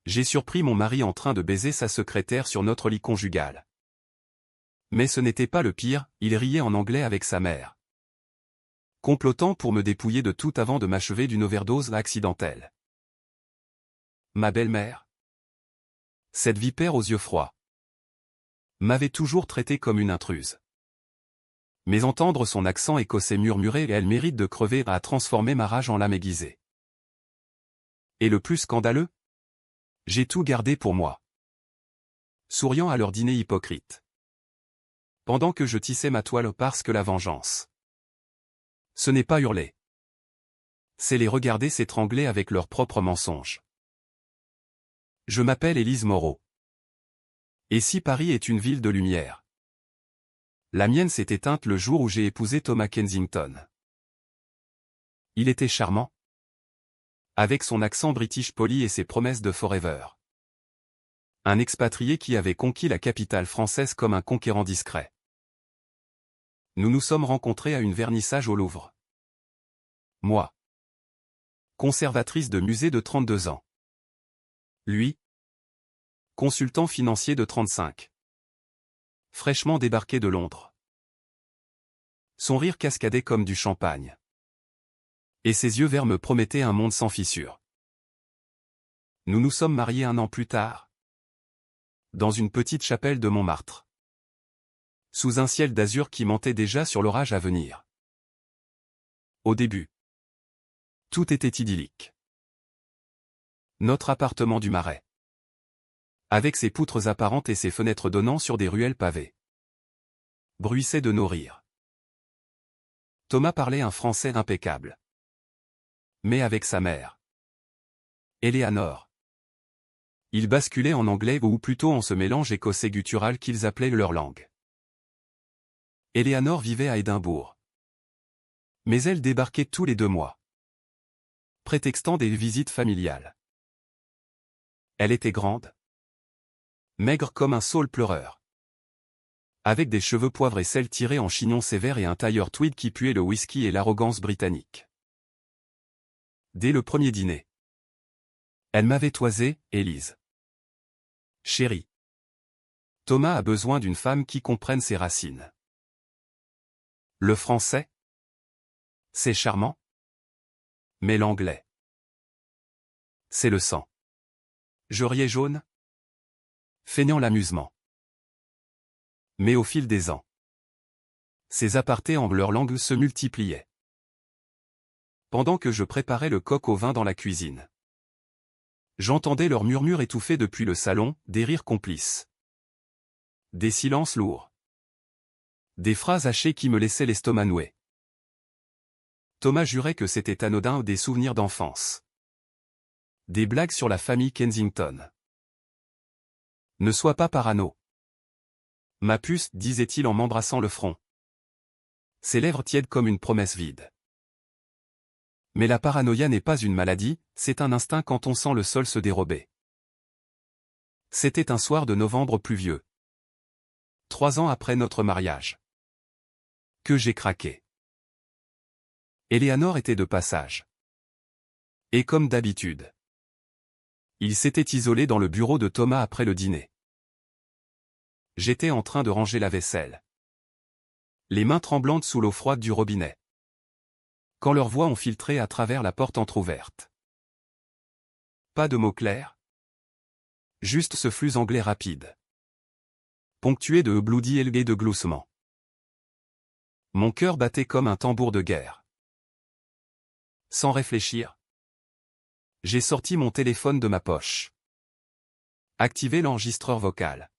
J'ai surpris mon mari en train de baiser sa secrétaire sur notre lit conjugal. Mais ce n'était pas le pire, il riait en anglais avec sa mère. Complotant pour me dépouiller de tout avant de m'achever d'une overdose accidentelle. Ma belle-mère, cette vipère aux yeux froids, m'avait toujours traité comme une intruse. Mais entendre son accent écossais murmurer « elle mérite de crever » a transformé ma rage en lame aiguisée. Et le plus scandaleux? J'ai tout gardé pour moi. Souriant à leur dîner hypocrite. Pendant que je tissais ma toile parce que la vengeance. Ce n'est pas hurler. C'est les regarder s'étrangler avec leurs propres mensonges. Je m'appelle Élise Moreau. Et si Paris est une ville de lumière? La mienne s'est éteinte le jour où j'ai épousé Thomas Kensington. Il était charmant. Avec son accent british poli et ses promesses de forever. Un expatrié qui avait conquis la capitale française comme un conquérant discret. Nous nous sommes rencontrés à une vernissage au Louvre. Moi. Conservatrice de musée de 32 ans. Lui. Consultant financier de 35. Fraîchement débarqué de Londres. Son rire cascadait comme du champagne. Et ses yeux verts me promettaient un monde sans fissures. Nous nous sommes mariés 1 an plus tard. Dans une petite chapelle de Montmartre. Sous un ciel d'azur qui mentait déjà sur l'orage à venir. Au début. Tout était idyllique. Notre appartement du Marais. Avec ses poutres apparentes et ses fenêtres donnant sur des ruelles pavées. Bruissait de nos rires. Thomas parlait un français impeccable. Mais avec sa mère. Éléanore. Ils basculaient en anglais ou plutôt en ce mélange écossais guttural qu'ils appelaient leur langue. Éléanore vivait à Édimbourg. Mais elle débarquait tous les 2 mois. Prétextant des visites familiales. Elle était grande. Maigre comme un saule pleureur. Avec des cheveux poivre et sel tirés en chignon sévère et un tailleur tweed qui puait le whisky et l'arrogance britannique. Dès le premier dîner. Elle m'avait toisé, Élise. Chérie. Thomas a besoin d'une femme qui comprenne ses racines. Le français? C'est charmant. Mais l'anglais? C'est le sang. Je riais jaune? Feignant l'amusement. Mais au fil des ans. Ces apartés en leur langue se multipliaient. Pendant que je préparais le coq au vin dans la cuisine. J'entendais leurs murmures étouffés depuis le salon, des rires complices. Des silences lourds. Des phrases hachées qui me laissaient l'estomac noué. Thomas jurait que c'était anodin ou des souvenirs d'enfance. Des blagues sur la famille Kensington. Ne sois pas parano. Ma puce, disait-il en m'embrassant le front. Ses lèvres tièdes comme une promesse vide. Mais la paranoïa n'est pas une maladie, c'est un instinct quand on sent le sol se dérober. C'était un soir de novembre pluvieux. 3 ans après notre mariage. Que j'ai craqué. Éléanore était de passage. Et comme d'habitude. Il s'était isolé dans le bureau de Thomas après le dîner. J'étais en train de ranger la vaisselle. Les mains tremblantes sous l'eau froide du robinet. Quand leurs voix ont filtré à travers la porte entr'ouverte. Pas de mots clairs. Juste ce flux anglais rapide. Ponctué de bloody et de gloussements. Mon cœur battait comme un tambour de guerre. Sans réfléchir. J'ai sorti mon téléphone de ma poche. Activé l'enregistreur vocal.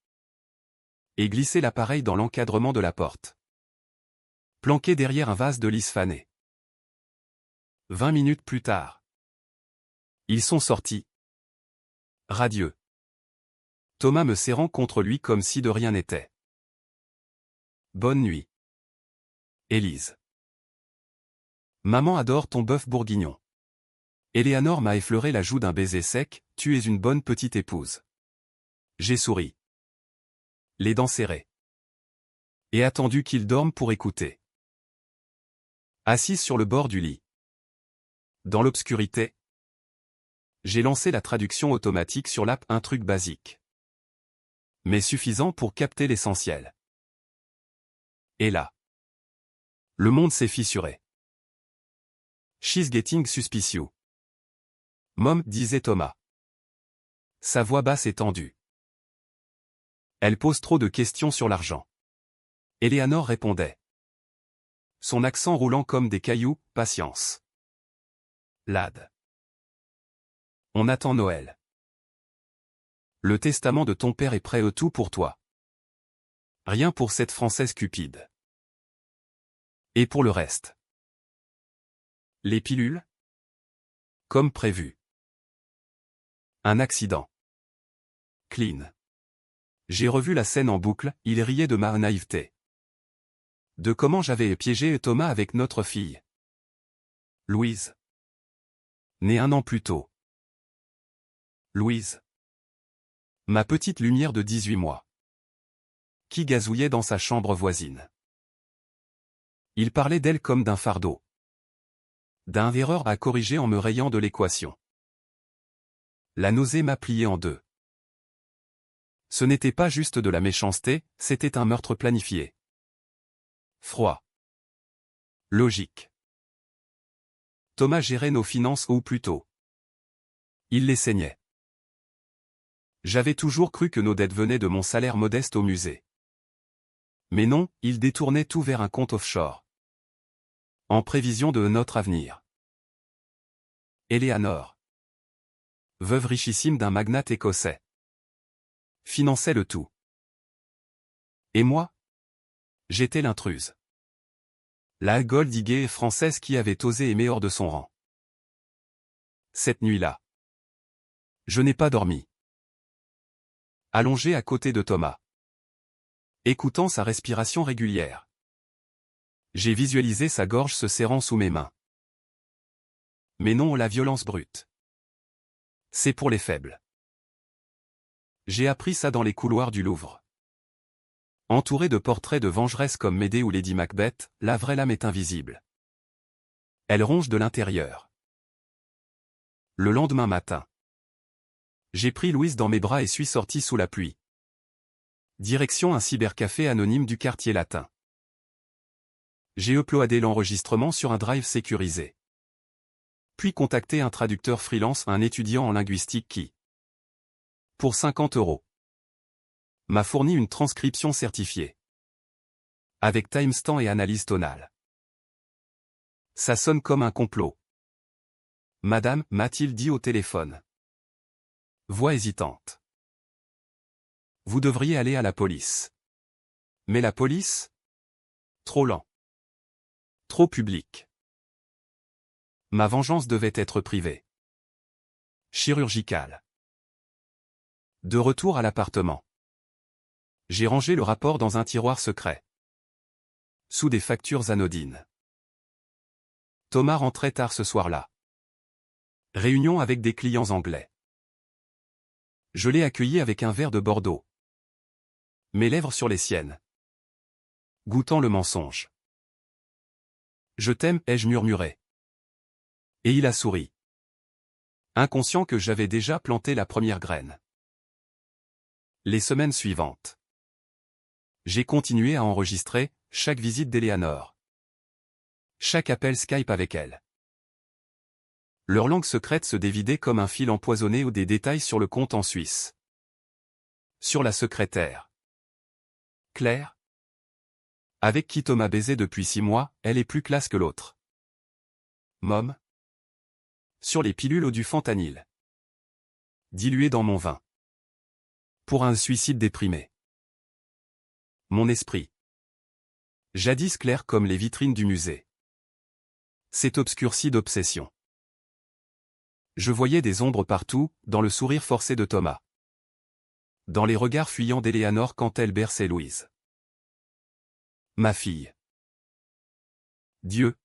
Et glissé l'appareil dans l'encadrement de la porte. Planqué derrière un vase de lys fané. 20 minutes plus tard. Ils sont sortis. Radieux. Thomas me serrant contre lui comme si de rien n'était. Bonne nuit. Élise. Maman adore ton bœuf bourguignon. Éléanore m'a effleuré la joue d'un baiser sec, tu es une bonne petite épouse. J'ai souri. Les dents serrées. Et attendu qu'il dorme pour écouter. Assise sur le bord du lit. Dans l'obscurité. J'ai lancé la traduction automatique sur l'app, un truc basique. Mais suffisant pour capter l'essentiel. Et là, le monde s'est fissuré. She's getting suspicious. Mom, disait Thomas. Sa voix basse et tendue. Elle pose trop de questions sur l'argent. Eleanor répondait. Son accent roulant comme des cailloux, patience. Lad. On attend Noël. Le testament de ton père est prêt, tout pour toi. Rien pour cette Française cupide. Et pour le reste. Les pilules? Comme prévu. Un accident. Clean. J'ai revu la scène en boucle, il riait de ma naïveté. De comment j'avais piégé Thomas avec notre fille. Louise. Née 1 an plus tôt. Louise. Ma petite lumière de 18 mois. Qui gazouillait dans sa chambre voisine. Il parlait d'elle comme d'un fardeau. D'un erreur à corriger en me rayant de l'équation. La nausée m'a plié en deux. Ce n'était pas juste de la méchanceté, c'était un meurtre planifié. Froid. Logique. Thomas gérait nos finances, ou plutôt. Il les saignait. J'avais toujours cru que nos dettes venaient de mon salaire modeste au musée. Mais non, il détournait tout vers un compte offshore. En prévision de notre avenir. Eleanor. Veuve richissime d'un magnate écossais. Finançait le tout. Et moi? J'étais l'intruse. La goldiguée française qui avait osé aimer hors de son rang. Cette nuit-là. Je n'ai pas dormi. Allongé à côté de Thomas. Écoutant sa respiration régulière. J'ai visualisé sa gorge se serrant sous mes mains. Mais non, la violence brute. C'est pour les faibles. J'ai appris ça dans les couloirs du Louvre. Entouré de portraits de vengeresses comme Médée ou Lady Macbeth, la vraie lame est invisible. Elle ronge de l'intérieur. Le lendemain matin. J'ai pris Louise dans mes bras et suis sorti sous la pluie. Direction un cybercafé anonyme du quartier latin. J'ai uploadé l'enregistrement sur un drive sécurisé. Puis contacté un traducteur freelance, un étudiant en linguistique qui, pour 50 €, m'a fourni une transcription certifiée. Avec timestamp et analyse tonale. Ça sonne comme un complot. Madame, m'a-t-il dit au téléphone. Voix hésitante. Vous devriez aller à la police. Mais la police? Trop lent. Trop public. Ma vengeance devait être privée. Chirurgicale. De retour à l'appartement. J'ai rangé le rapport dans un tiroir secret. Sous des factures anodines. Thomas rentrait tard ce soir-là. Réunion avec des clients anglais. Je l'ai accueilli avec un verre de Bordeaux. Mes lèvres sur les siennes. Goûtant le mensonge. Je t'aime, ai-je murmuré. Et il a souri. Inconscient que j'avais déjà planté la première graine. Les semaines suivantes. J'ai continué à enregistrer chaque visite d'Eleanor. Chaque appel Skype avec elle. Leur langue secrète se dévidait comme un fil empoisonné ou des détails sur le compte en Suisse. Sur la secrétaire. Claire. Avec qui Thomas baisait depuis 6 mois, elle est plus classe que l'autre. Mom. Sur les pilules au du fentanyl. Diluées dans mon vin. Pour un suicide déprimé. Mon esprit. Jadis clair comme les vitrines du musée. S'est obscurci d'obsession. Je voyais des ombres partout, dans le sourire forcé de Thomas. Dans les regards fuyants d'Eleanor quand elle berçait Louise. Ma fille. Dieu.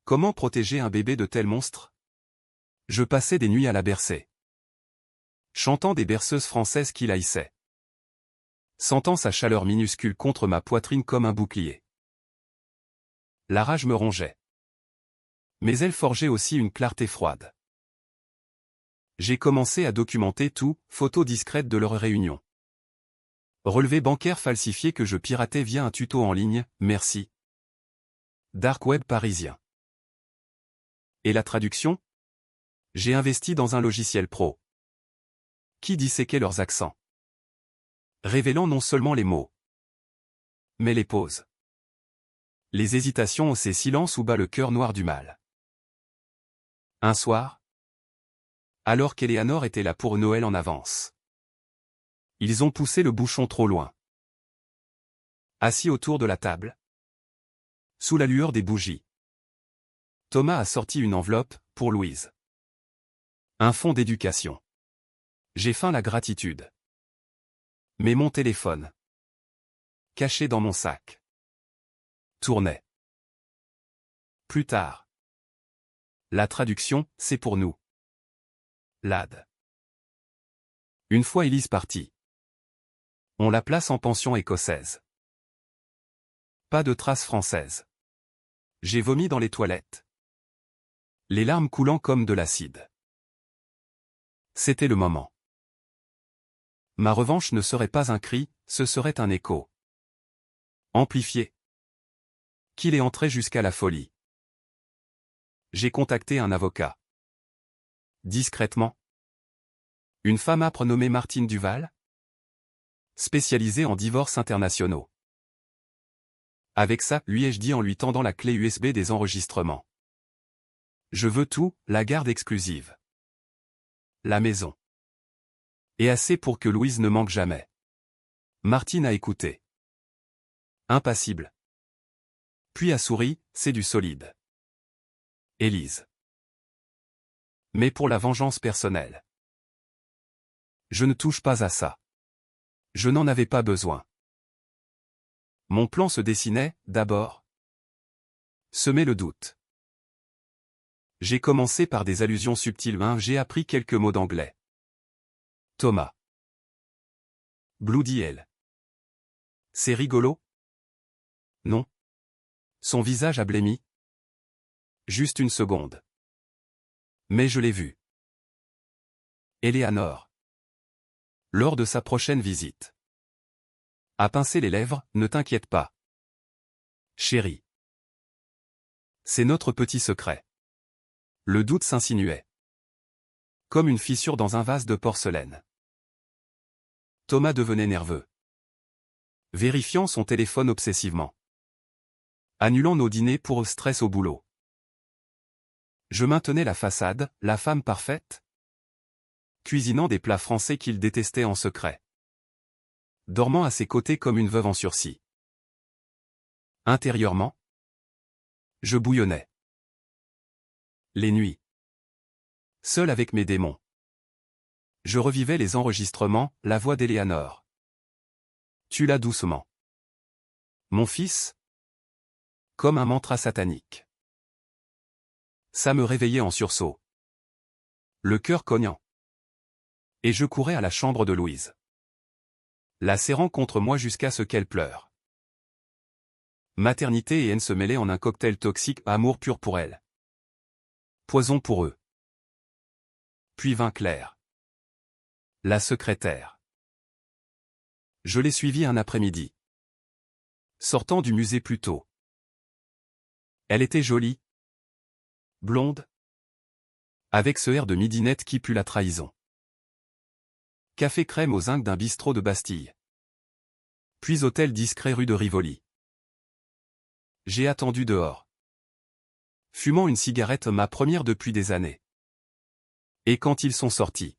Comment protéger un bébé de tels monstres? Je passais des nuits à la bercer. Chantant des berceuses françaises qu'il haïssait. Sentant sa chaleur minuscule contre ma poitrine comme un bouclier. La rage me rongeait. Mais elle forgeait aussi une clarté froide. J'ai commencé à documenter tout, photos discrètes de leur réunion. Relevé bancaire falsifié que je piratais via un tuto en ligne, merci. Dark web parisien. Et la traduction? J'ai investi dans un logiciel pro qui disséquait leurs accents, révélant non seulement les mots, mais les pauses, les hésitations, ces silences où bat le cœur noir du mal. Un soir, alors qu'Eleanor était là pour Noël en avance, ils ont poussé le bouchon trop loin. Assis autour de la table, sous la lueur des bougies, Thomas a sorti une enveloppe, pour Louise. Un fonds d'éducation. J'ai faim la gratitude. Mais mon téléphone, caché dans mon sac, tournait. Plus tard. La traduction, c'est pour nous. Lad. Une fois Elise partie, on la place en pension écossaise. Pas de traces françaises. J'ai vomi dans les toilettes, les larmes coulant comme de l'acide. C'était le moment. Ma revanche ne serait pas un cri, ce serait un écho. Amplifié. Qu'il est entré jusqu'à la folie. J'ai contacté un avocat. Discrètement. Une femme âpre nommée Martine Duval, spécialisée en divorces internationaux. Avec ça, lui ai-je dit en lui tendant la clé USB des enregistrements. Je veux tout, la garde exclusive. La maison. Et assez pour que Louise ne manque jamais. Martine a écouté. Impassible. Puis a souri, c'est du solide. Élise. Mais pour la vengeance personnelle. Je ne touche pas à ça. Je n'en avais pas besoin. Mon plan se dessinait, d'abord. Semer le doute. J'ai commencé par des allusions subtiles. J'ai appris quelques mots d'anglais. Thomas. Bloody hell. C'est rigolo? Non. Son visage a blêmi. Juste une seconde. Mais je l'ai vu. Eleanor. Lors de sa prochaine visite. A pincé les lèvres, ne t'inquiète pas. Chérie. C'est notre petit secret. Le doute s'insinuait. Comme une fissure dans un vase de porcelaine. Thomas devenait nerveux. Vérifiant son téléphone obsessivement. Annulant nos dîners pour stress au boulot. Je maintenais la façade, la femme parfaite. Cuisinant des plats français qu'il détestait en secret. Dormant à ses côtés comme une veuve en sursis. Intérieurement, je bouillonnais. Les nuits. Seul avec mes démons. Je revivais les enregistrements, la voix d'Eleanor. Tue-la doucement. Mon fils. Comme un mantra satanique. Ça me réveillait en sursaut. Le cœur cognant. Et je courais à la chambre de Louise. La serrant contre moi jusqu'à ce qu'elle pleure. Maternité et haine se mêlaient en un cocktail toxique, amour pur pour elle. Poison pour eux. Puis vin clair. La secrétaire. Je l'ai suivie un après-midi. Sortant du musée plus tôt. Elle était jolie. Blonde. Avec ce air de midinette qui pue la trahison. Café crème au zinc d'un bistrot de Bastille. Puis hôtel discret rue de Rivoli. J'ai attendu dehors. Fumant une cigarette, ma première depuis des années. Et quand ils sont sortis.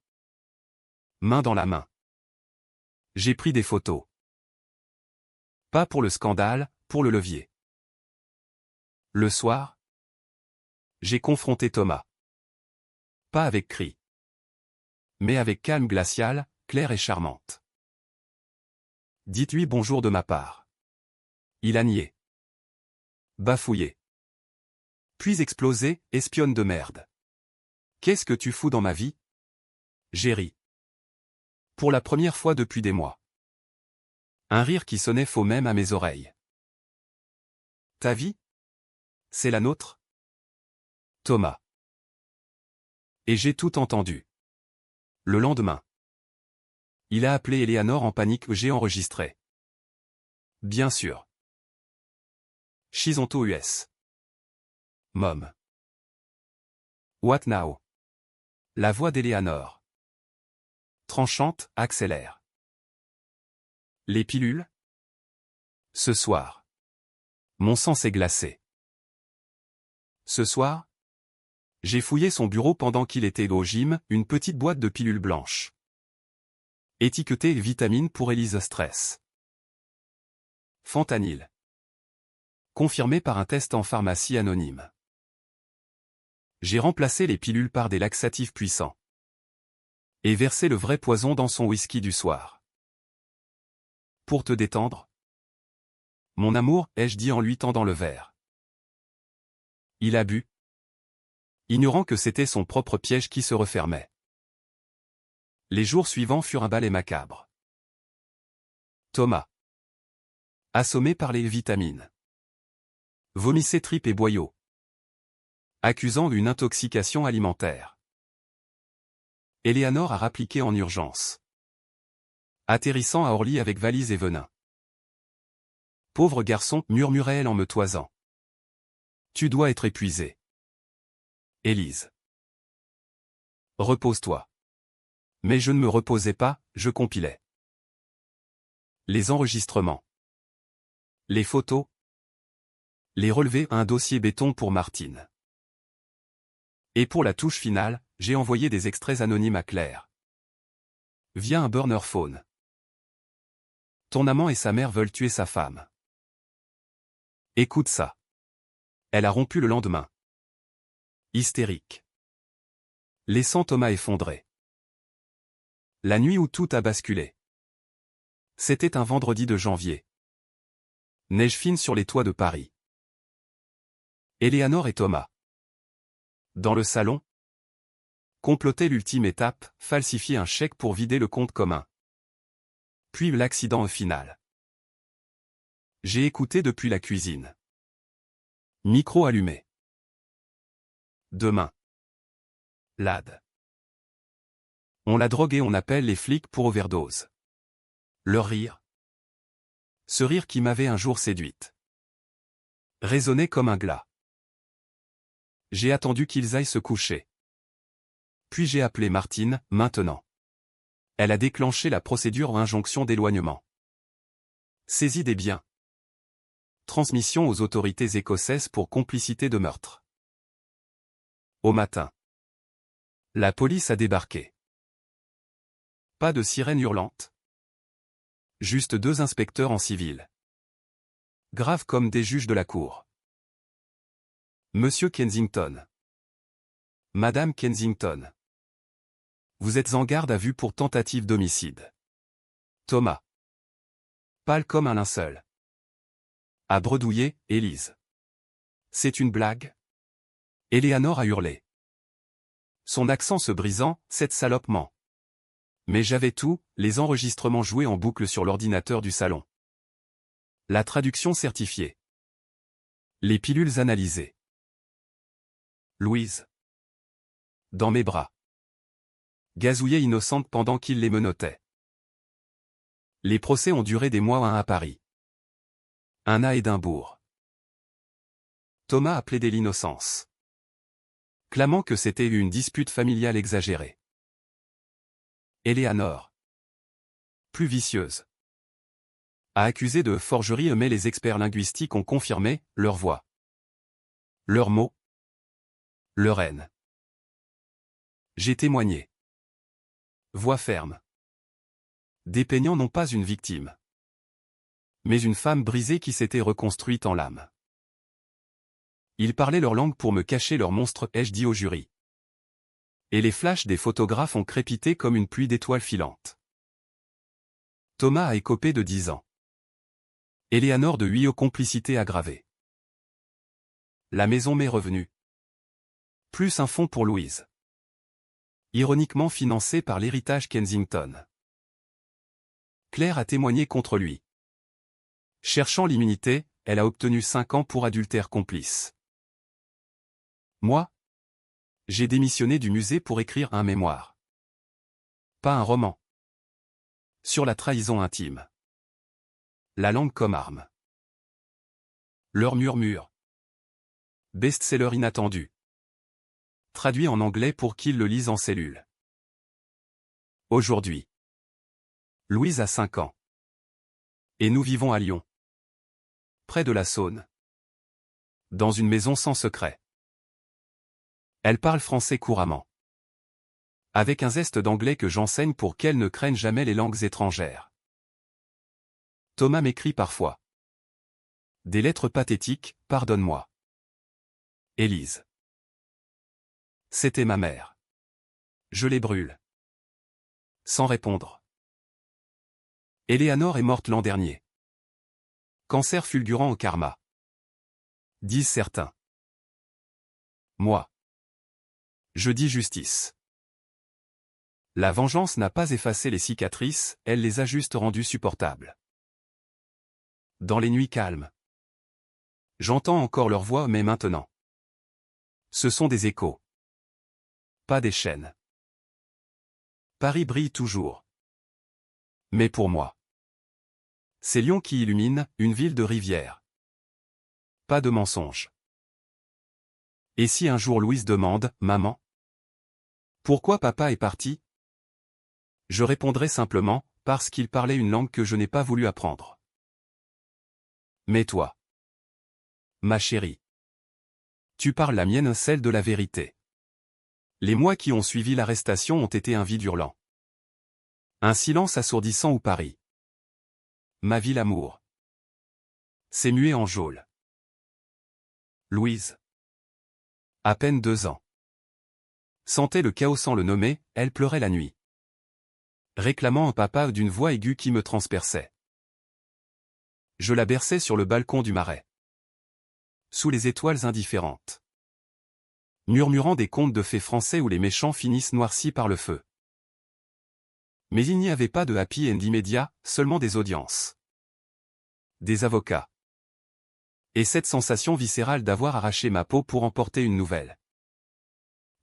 Main dans la main. J'ai pris des photos. Pas pour le scandale, pour le levier. Le soir, j'ai confronté Thomas. Pas avec cri. Mais avec calme glacial, claire et charmante. Dites-lui bonjour de ma part. Il a nié. Bafouillé. Puis explosé, espionne de merde. Qu'est-ce que tu fous dans ma vie? J'ai ri. Pour la première fois depuis des mois. Un rire qui sonnait faux même à mes oreilles. Ta vie? C'est la nôtre? Thomas. Et j'ai tout entendu. Le lendemain. Il a appelé Eleanor en panique. J'ai enregistré. Bien sûr. Shizonto US. Mom. What now? La voix d'Eleanor. Tranchante, accélère. Les pilules? Ce soir. Mon sang s'est glacé. Ce soir? J'ai fouillé son bureau pendant qu'il était au gym, une petite boîte de pilules blanches. Étiquetée vitamine pour Elise Stress. Fentanyl. Confirmé par un test en pharmacie anonyme. J'ai remplacé les pilules par des laxatifs puissants. Et versé le vrai poison dans son whisky du soir. Pour te détendre? Mon amour, ai-je dit en lui tendant le verre. Il a bu. Ignorant que c'était son propre piège qui se refermait. Les jours suivants furent un balai macabre. Thomas. Assommé par les vitamines. Vomissait tripes et boyaux. Accusant une intoxication alimentaire. Eleanor a rappliqué en urgence. Atterrissant à Orly avec valise et venin. Pauvre garçon, murmurait-elle en me toisant. Tu dois être épuisé. Élise. Repose-toi. Mais je ne me reposais pas, je compilais. Les enregistrements. Les photos. Les relevés, un dossier béton pour Martine. Et pour la touche finale, j'ai envoyé des extraits anonymes à Claire. Via un burner phone. Ton amant et sa mère veulent tuer sa femme. Écoute ça. Elle a rompu le lendemain. Hystérique. Laissant Thomas effondré. La nuit où tout a basculé. C'était un vendredi de janvier. Neige fine sur les toits de Paris. Eleanor et Thomas. Dans le salon. Comploter l'ultime étape, falsifier un chèque pour vider le compte commun. Puis l'accident final. J'ai écouté depuis la cuisine. Micro allumé. Demain. Lad. On l'a drogué, on appelle les flics pour overdose. Leur rire. Ce rire qui m'avait un jour séduite. Résonnait comme un glas. J'ai attendu qu'ils aillent se coucher. Puis j'ai appelé Martine, maintenant. Elle a déclenché la procédure en injonction d'éloignement. Saisie des biens. Transmission aux autorités écossaises pour complicité de meurtre. Au matin. La police a débarqué. Pas de sirène hurlante. Juste 2 inspecteurs en civil. Graves comme des juges de la cour. Monsieur Kensington. Madame Kensington. Vous êtes en garde à vue pour tentative d'homicide. Thomas. Pâle comme un linceul. A bredouillé, Élise. C'est une blague? Eleanor a hurlé. Son accent se brisant, cette salope ment. Mais j'avais tout, les enregistrements joués en boucle sur l'ordinateur du salon. La traduction certifiée. Les pilules analysées. Louise. Dans mes bras. Gazouillait innocente pendant qu'il les menottait. Les procès ont duré des mois, un à Paris. Un à Édimbourg. Thomas a plaidé l'innocence. Clamant que c'était une dispute familiale exagérée. Eleanor. Plus vicieuse. A accusé de forgerie, mais les experts linguistiques ont confirmé leur voix. Leurs mots. Leur haine. J'ai témoigné. Voix ferme. Dépeignant non pas une victime, mais une femme brisée qui s'était reconstruite en l'âme. Ils parlaient leur langue pour me cacher leur monstre, ai-je dit au jury. Et les flashs des photographes ont crépité comme une pluie d'étoiles filantes. Thomas a écopé de 10 ans. Eleanor de 8 aux complicités aggravées. La maison m'est revenue. Plus un fonds pour Louise. Ironiquement financé par l'héritage Kensington. Claire a témoigné contre lui. Cherchant l'immunité, elle a obtenu 5 ans pour adultère complice. Moi, j'ai démissionné du musée pour écrire un mémoire. Pas un roman. Sur la trahison intime. La langue comme arme. Leur murmure. Best-seller inattendu. Traduit en anglais pour qu'ils le lisent en cellule. Aujourd'hui. Louise a 5 ans. Et nous vivons à Lyon. Près de la Saône. Dans une maison sans secret. Elle parle français couramment. Avec un zeste d'anglais que j'enseigne pour qu'elle ne craigne jamais les langues étrangères. Thomas m'écrit parfois. Des lettres pathétiques, pardonne-moi. Élise. C'était ma mère. Je les brûle. Sans répondre. Éléanore est morte l'an dernier. Cancer fulgurant au karma. Disent certains. Moi. Je dis justice. La vengeance n'a pas effacé les cicatrices, elle les a juste rendues supportables. Dans les nuits calmes. J'entends encore leur voix mais maintenant. Ce sont des échos. Pas des chaînes. Paris brille toujours. Mais pour moi. C'est Lyon qui illumine, une ville de rivière. Pas de mensonge. Et si un jour Louise demande, « Maman, pourquoi papa est parti ?» Je répondrai simplement, parce qu'il parlait une langue que je n'ai pas voulu apprendre. Mais toi, ma chérie, tu parles la mienne, celle de la vérité. Les mois qui ont suivi l'arrestation ont été un vide hurlant. Un silence assourdissant où Paris. Ma vie l'amour. C'est muet en geôle. Louise. À peine 2 ans. Sentait le chaos sans le nommer, elle pleurait la nuit. Réclamant un papa d'une voix aiguë qui me transperçait. Je la berçais sur le balcon du Marais. Sous les étoiles indifférentes. Murmurant des contes de fées français où les méchants finissent noircis par le feu. Mais il n'y avait pas de happy end immédiat, seulement des audiences. Des avocats. Et cette sensation viscérale d'avoir arraché ma peau pour emporter une nouvelle.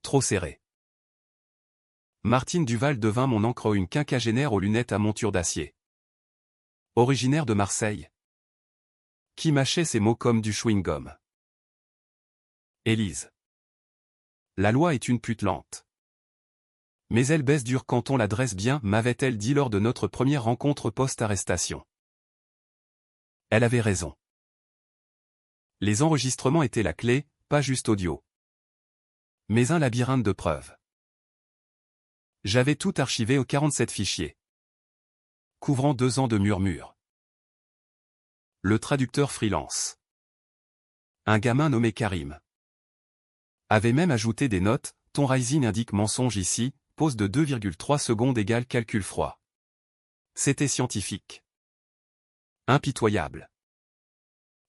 Trop serrée. Martine Duval devint mon encre, une quinquagénaire aux lunettes à monture d'acier. Originaire de Marseille. Qui mâchait ses mots comme du chewing-gum. Élise. La loi est une pute lente. Mais elle baisse dur quand on la dresse bien, m'avait-elle dit lors de notre première rencontre post-arrestation. Elle avait raison. Les enregistrements étaient la clé, pas juste audio. Mais un labyrinthe de preuves. J'avais tout archivé aux 47 fichiers. Couvrant 2 ans de murmures. Le traducteur freelance. Un gamin nommé Karim. Avait même ajouté des notes, ton rising indique mensonge ici, pause de 2,3 secondes égale calcul froid. C'était scientifique. Impitoyable.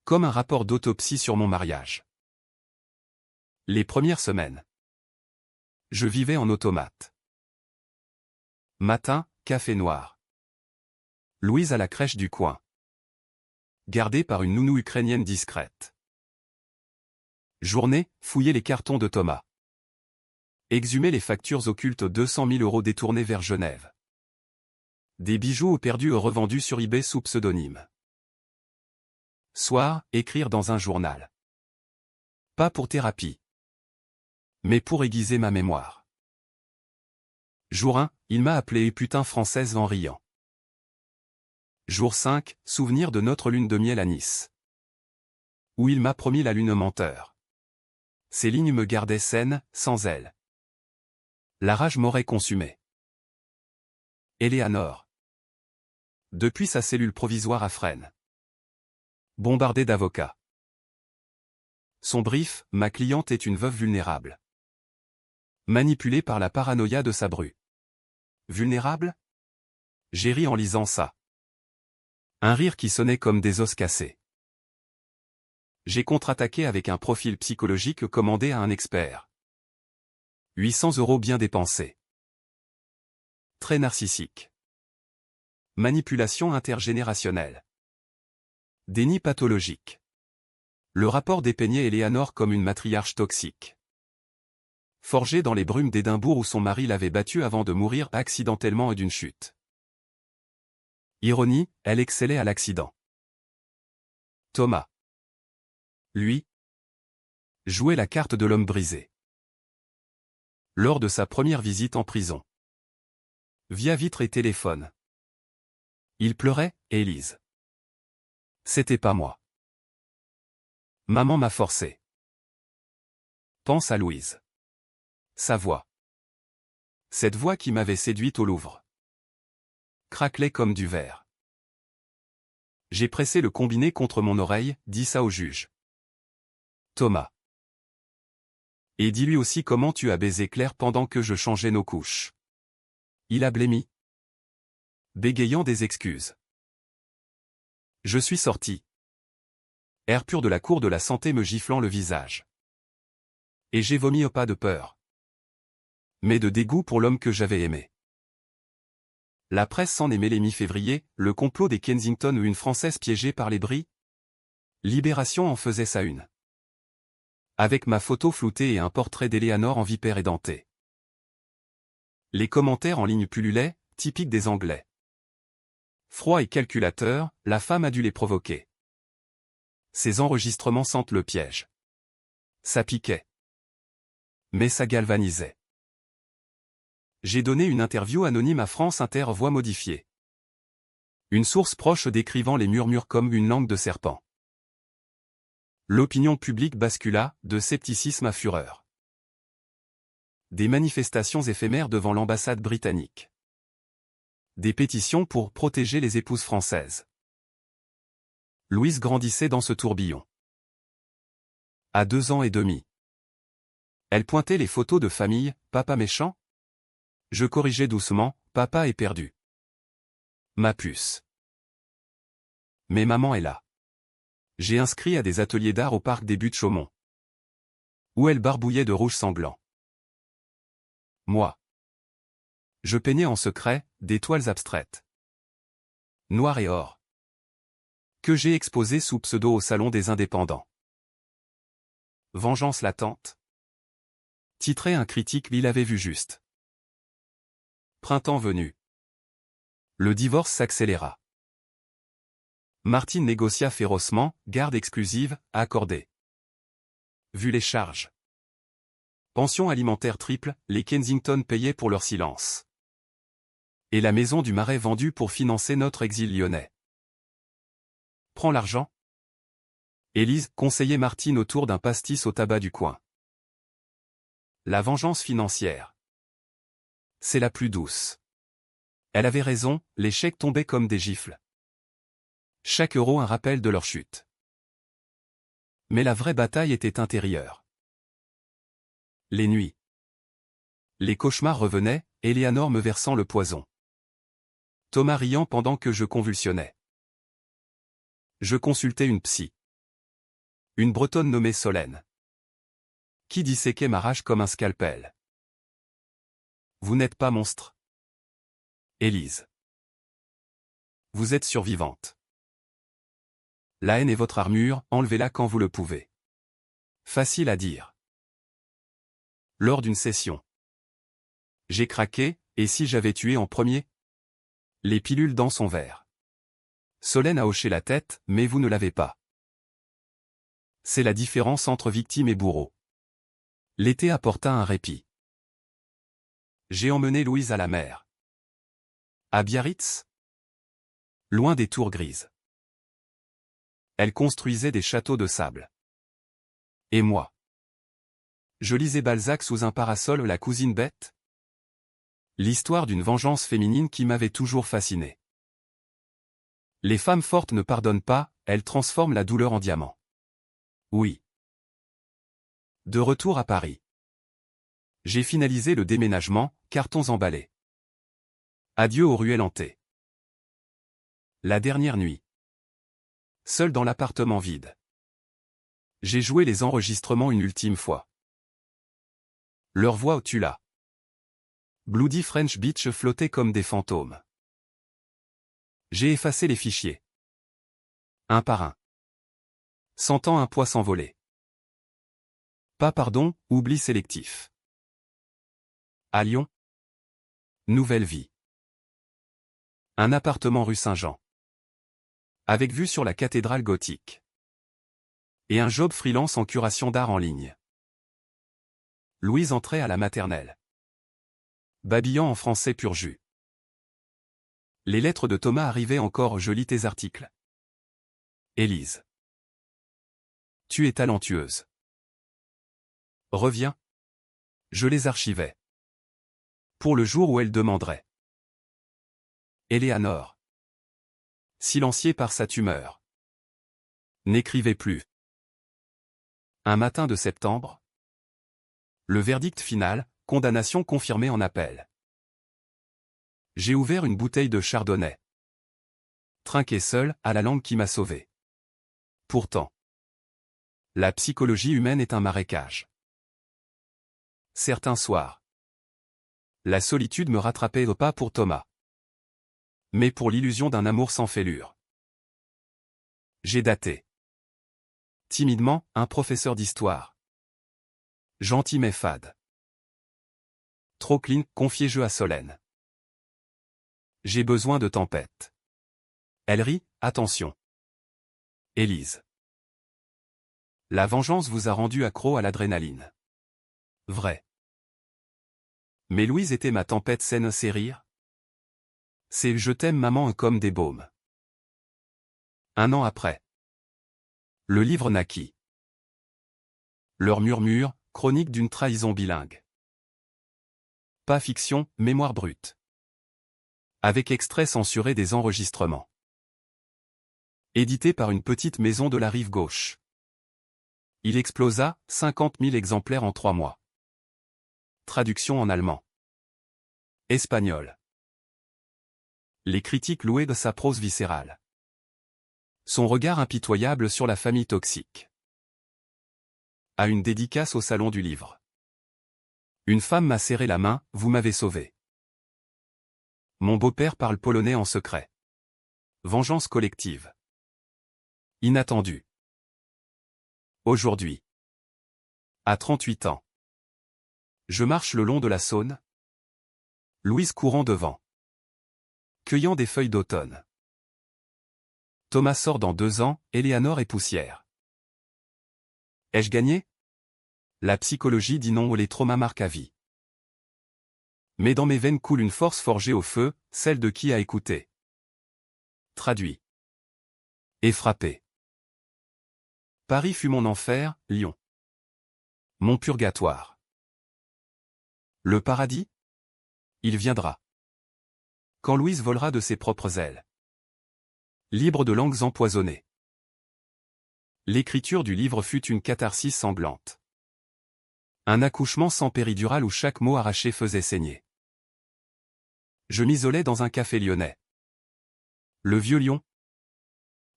Comme un rapport d'autopsie sur mon mariage. Les premières semaines. Je vivais en automate. Matin, café noir. Louise à la crèche du coin. Gardée par une nounou ukrainienne discrète. Journée, fouiller les cartons de Thomas. Exhumer les factures occultes 200 000 € détournés vers Genève. Des bijoux perdus ou revendus sur eBay sous pseudonyme. Soir, écrire dans un journal. Pas pour thérapie. Mais pour aiguiser ma mémoire. Jour 1, il m'a appelé putain française en riant. Jour 5, souvenir de notre lune de miel à Nice. Où il m'a promis la lune menteur. Ces lignes me gardaient saine, sans elle. La rage m'aurait consumé. Éléanore. Depuis sa cellule provisoire à Fresnes. Bombardée d'avocats. Son brief, ma cliente est une veuve vulnérable. Manipulée par la paranoïa de sa bru. Vulnérable? J'ai ri en lisant ça. Un rire qui sonnait comme des os cassés. J'ai contre-attaqué avec un profil psychologique commandé à un expert. 800 € bien dépensés. Très narcissique. Manipulation intergénérationnelle. Déni pathologique. Le rapport dépeignait Éléanore comme une matriarche toxique. Forgée dans les brumes d'Édimbourg où son mari l'avait battue avant de mourir accidentellement d'une chute. Ironie, elle excellait à l'accident. Thomas. Lui, jouait la carte de l'homme brisé. Lors de sa première visite en prison. Via vitre et téléphone. Il pleurait, Élise. C'était pas moi. Maman m'a forcé. Pense à Louise. Sa voix. Cette voix qui m'avait séduite au Louvre. Craquelait comme du verre. J'ai pressé le combiné contre mon oreille, dis ça au juge. Thomas. Et dis-lui aussi comment tu as baisé Claire pendant que je changeais nos couches. Il a blêmi. Bégayant des excuses. Je suis sorti. Air pur de la cour de la santé me giflant le visage. Et j'ai vomi au pas de peur. Mais de dégoût pour l'homme que j'avais aimé. La presse s'en aimait les mi-février, le complot des Kensington ou une Française piégée par les bris. Libération en faisait sa une. Avec ma photo floutée et un portrait d'Éléanore en vipère édentée. Les commentaires en ligne pullulaient, typiques des Anglais. Froid et calculateur, la femme a dû les provoquer. Ces enregistrements sentent le piège. Ça piquait. Mais ça galvanisait. J'ai donné une interview anonyme à France Inter voix modifiée. Une source proche décrivant les murmures comme une langue de serpent. L'opinion publique bascula, de scepticisme à fureur. Des manifestations éphémères devant l'ambassade britannique. Des pétitions pour protéger les épouses françaises. Louise grandissait dans ce tourbillon. À 2 ans et demi. Elle pointait les photos de famille, papa méchant. Je corrigeais doucement, papa est perdu. Ma puce. Mais maman est là. J'ai inscrit à des ateliers d'art au parc des Buttes-Chaumont. Où elle barbouillait de rouge sanglant. Moi. Je peignais en secret, des toiles abstraites. Noir et or. Que j'ai exposé sous pseudo au Salon des Indépendants. Vengeance latente. Titrait un critique, il avait vu juste. Printemps venu. Le divorce s'accéléra. Martine négocia férocement, garde exclusive, accordée. Vu les charges. Pension alimentaire triple, les Kensington payaient pour leur silence. Et la maison du Marais vendue pour financer notre exil lyonnais. Prends l'argent. Élise conseillait Martine autour d'un pastis au tabac du coin. La vengeance financière. C'est la plus douce. Elle avait raison, les chèques tombaient comme des gifles. Chaque euro un rappel de leur chute. Mais la vraie bataille était intérieure. Les nuits. Les cauchemars revenaient, Éléanore me versant le poison. Thomas riant pendant que je convulsionnais. Je consultais une psy. Une bretonne nommée Solène. Qui disséquait ma rage comme un scalpel. Vous n'êtes pas monstre. Élise. Vous êtes survivante. La haine est votre armure, enlevez-la quand vous le pouvez. Facile à dire. Lors d'une session. J'ai craqué, et si j'avais tué en premier? Les pilules dans son verre. Solène a hoché la tête, mais vous ne l'avez pas. C'est la différence entre victime et bourreau. L'été apporta un répit. J'ai emmené Louise à la mer. À Biarritz? Loin des tours grises. Elle construisait des châteaux de sable. Et moi? Je lisais Balzac sous un parasol, La cousine bête? L'histoire d'une vengeance féminine qui m'avait toujours fasciné. Les femmes fortes ne pardonnent pas, elles transforment la douleur en diamant. Oui. De retour à Paris. J'ai finalisé le déménagement, cartons emballés. Adieu aux ruelles hantées. La dernière nuit. Seul dans l'appartement vide. J'ai joué les enregistrements une ultime fois. Leur voix au tula. Bloody French Beach flottait comme des fantômes. J'ai effacé les fichiers. Un par un. Sentant un poids s'envoler. Pas pardon, oubli sélectif. À Lyon. Nouvelle vie. Un appartement rue Saint-Jean. Avec vue sur la cathédrale gothique. Et un job freelance en curation d'art en ligne. Louise entrait à la maternelle. Babillant en français pur jus. Les lettres de Thomas arrivaient encore, je lis tes articles. Élise. Tu es talentueuse. Reviens. Je les archivais. Pour le jour où elle demanderait. Éléanore. Silenciée par sa tumeur. N'écrivait plus. Un matin de septembre. Le verdict final, condamnation confirmée en appel. J'ai ouvert une bouteille de chardonnay. Trinqué seul, à la langue qui m'a sauvé. Pourtant. La psychologie humaine est un marécage. Certains soirs. La solitude me rattrapait pas pour Thomas. Mais pour l'illusion d'un amour sans fêlure. J'ai daté. Timidement, un professeur d'histoire. Gentil mais fade. Trop clean, confié jeu à Solène. J'ai besoin de tempête. Elle rit, attention. Élise. La vengeance vous a rendu accro à l'adrénaline. Vrai. Mais Louise était ma tempête saine, ses rires. C'est je t'aime maman comme des baumes. Un an après. Le livre naquit. Leur murmure, chronique d'une trahison bilingue. Pas fiction, mémoire brute. Avec extrait censuré des enregistrements. Édité par une petite maison de la rive gauche. Il explosa, 50 000 exemplaires en 3 mois. Traduction en allemand. Espagnol. Les critiques louaient de sa prose viscérale. Son regard impitoyable sur la famille toxique. À une dédicace au salon du livre. Une femme m'a serré la main, vous m'avez sauvé. Mon beau-père parle polonais en secret. Vengeance collective. Inattendu. Aujourd'hui. À 38 ans. Je marche le long de la Saône. Louise courant devant. Cueillant des feuilles d'automne. Thomas sort dans 2 ans, Éléanore est poussière. Ai-je gagné? La psychologie dit non, les traumas marquent à vie. Mais dans mes veines coule une force forgée au feu, celle de qui a écouté. Traduit. Et frappé. Paris fut mon enfer, Lyon. Mon purgatoire. Le paradis? Il viendra. Quand Louise volera de ses propres ailes. Libre de langues empoisonnées. L'écriture du livre fut une catharsis sanglante. Un accouchement sans péridurale où chaque mot arraché faisait saigner. Je m'isolais dans un café lyonnais. Le vieux Lyon.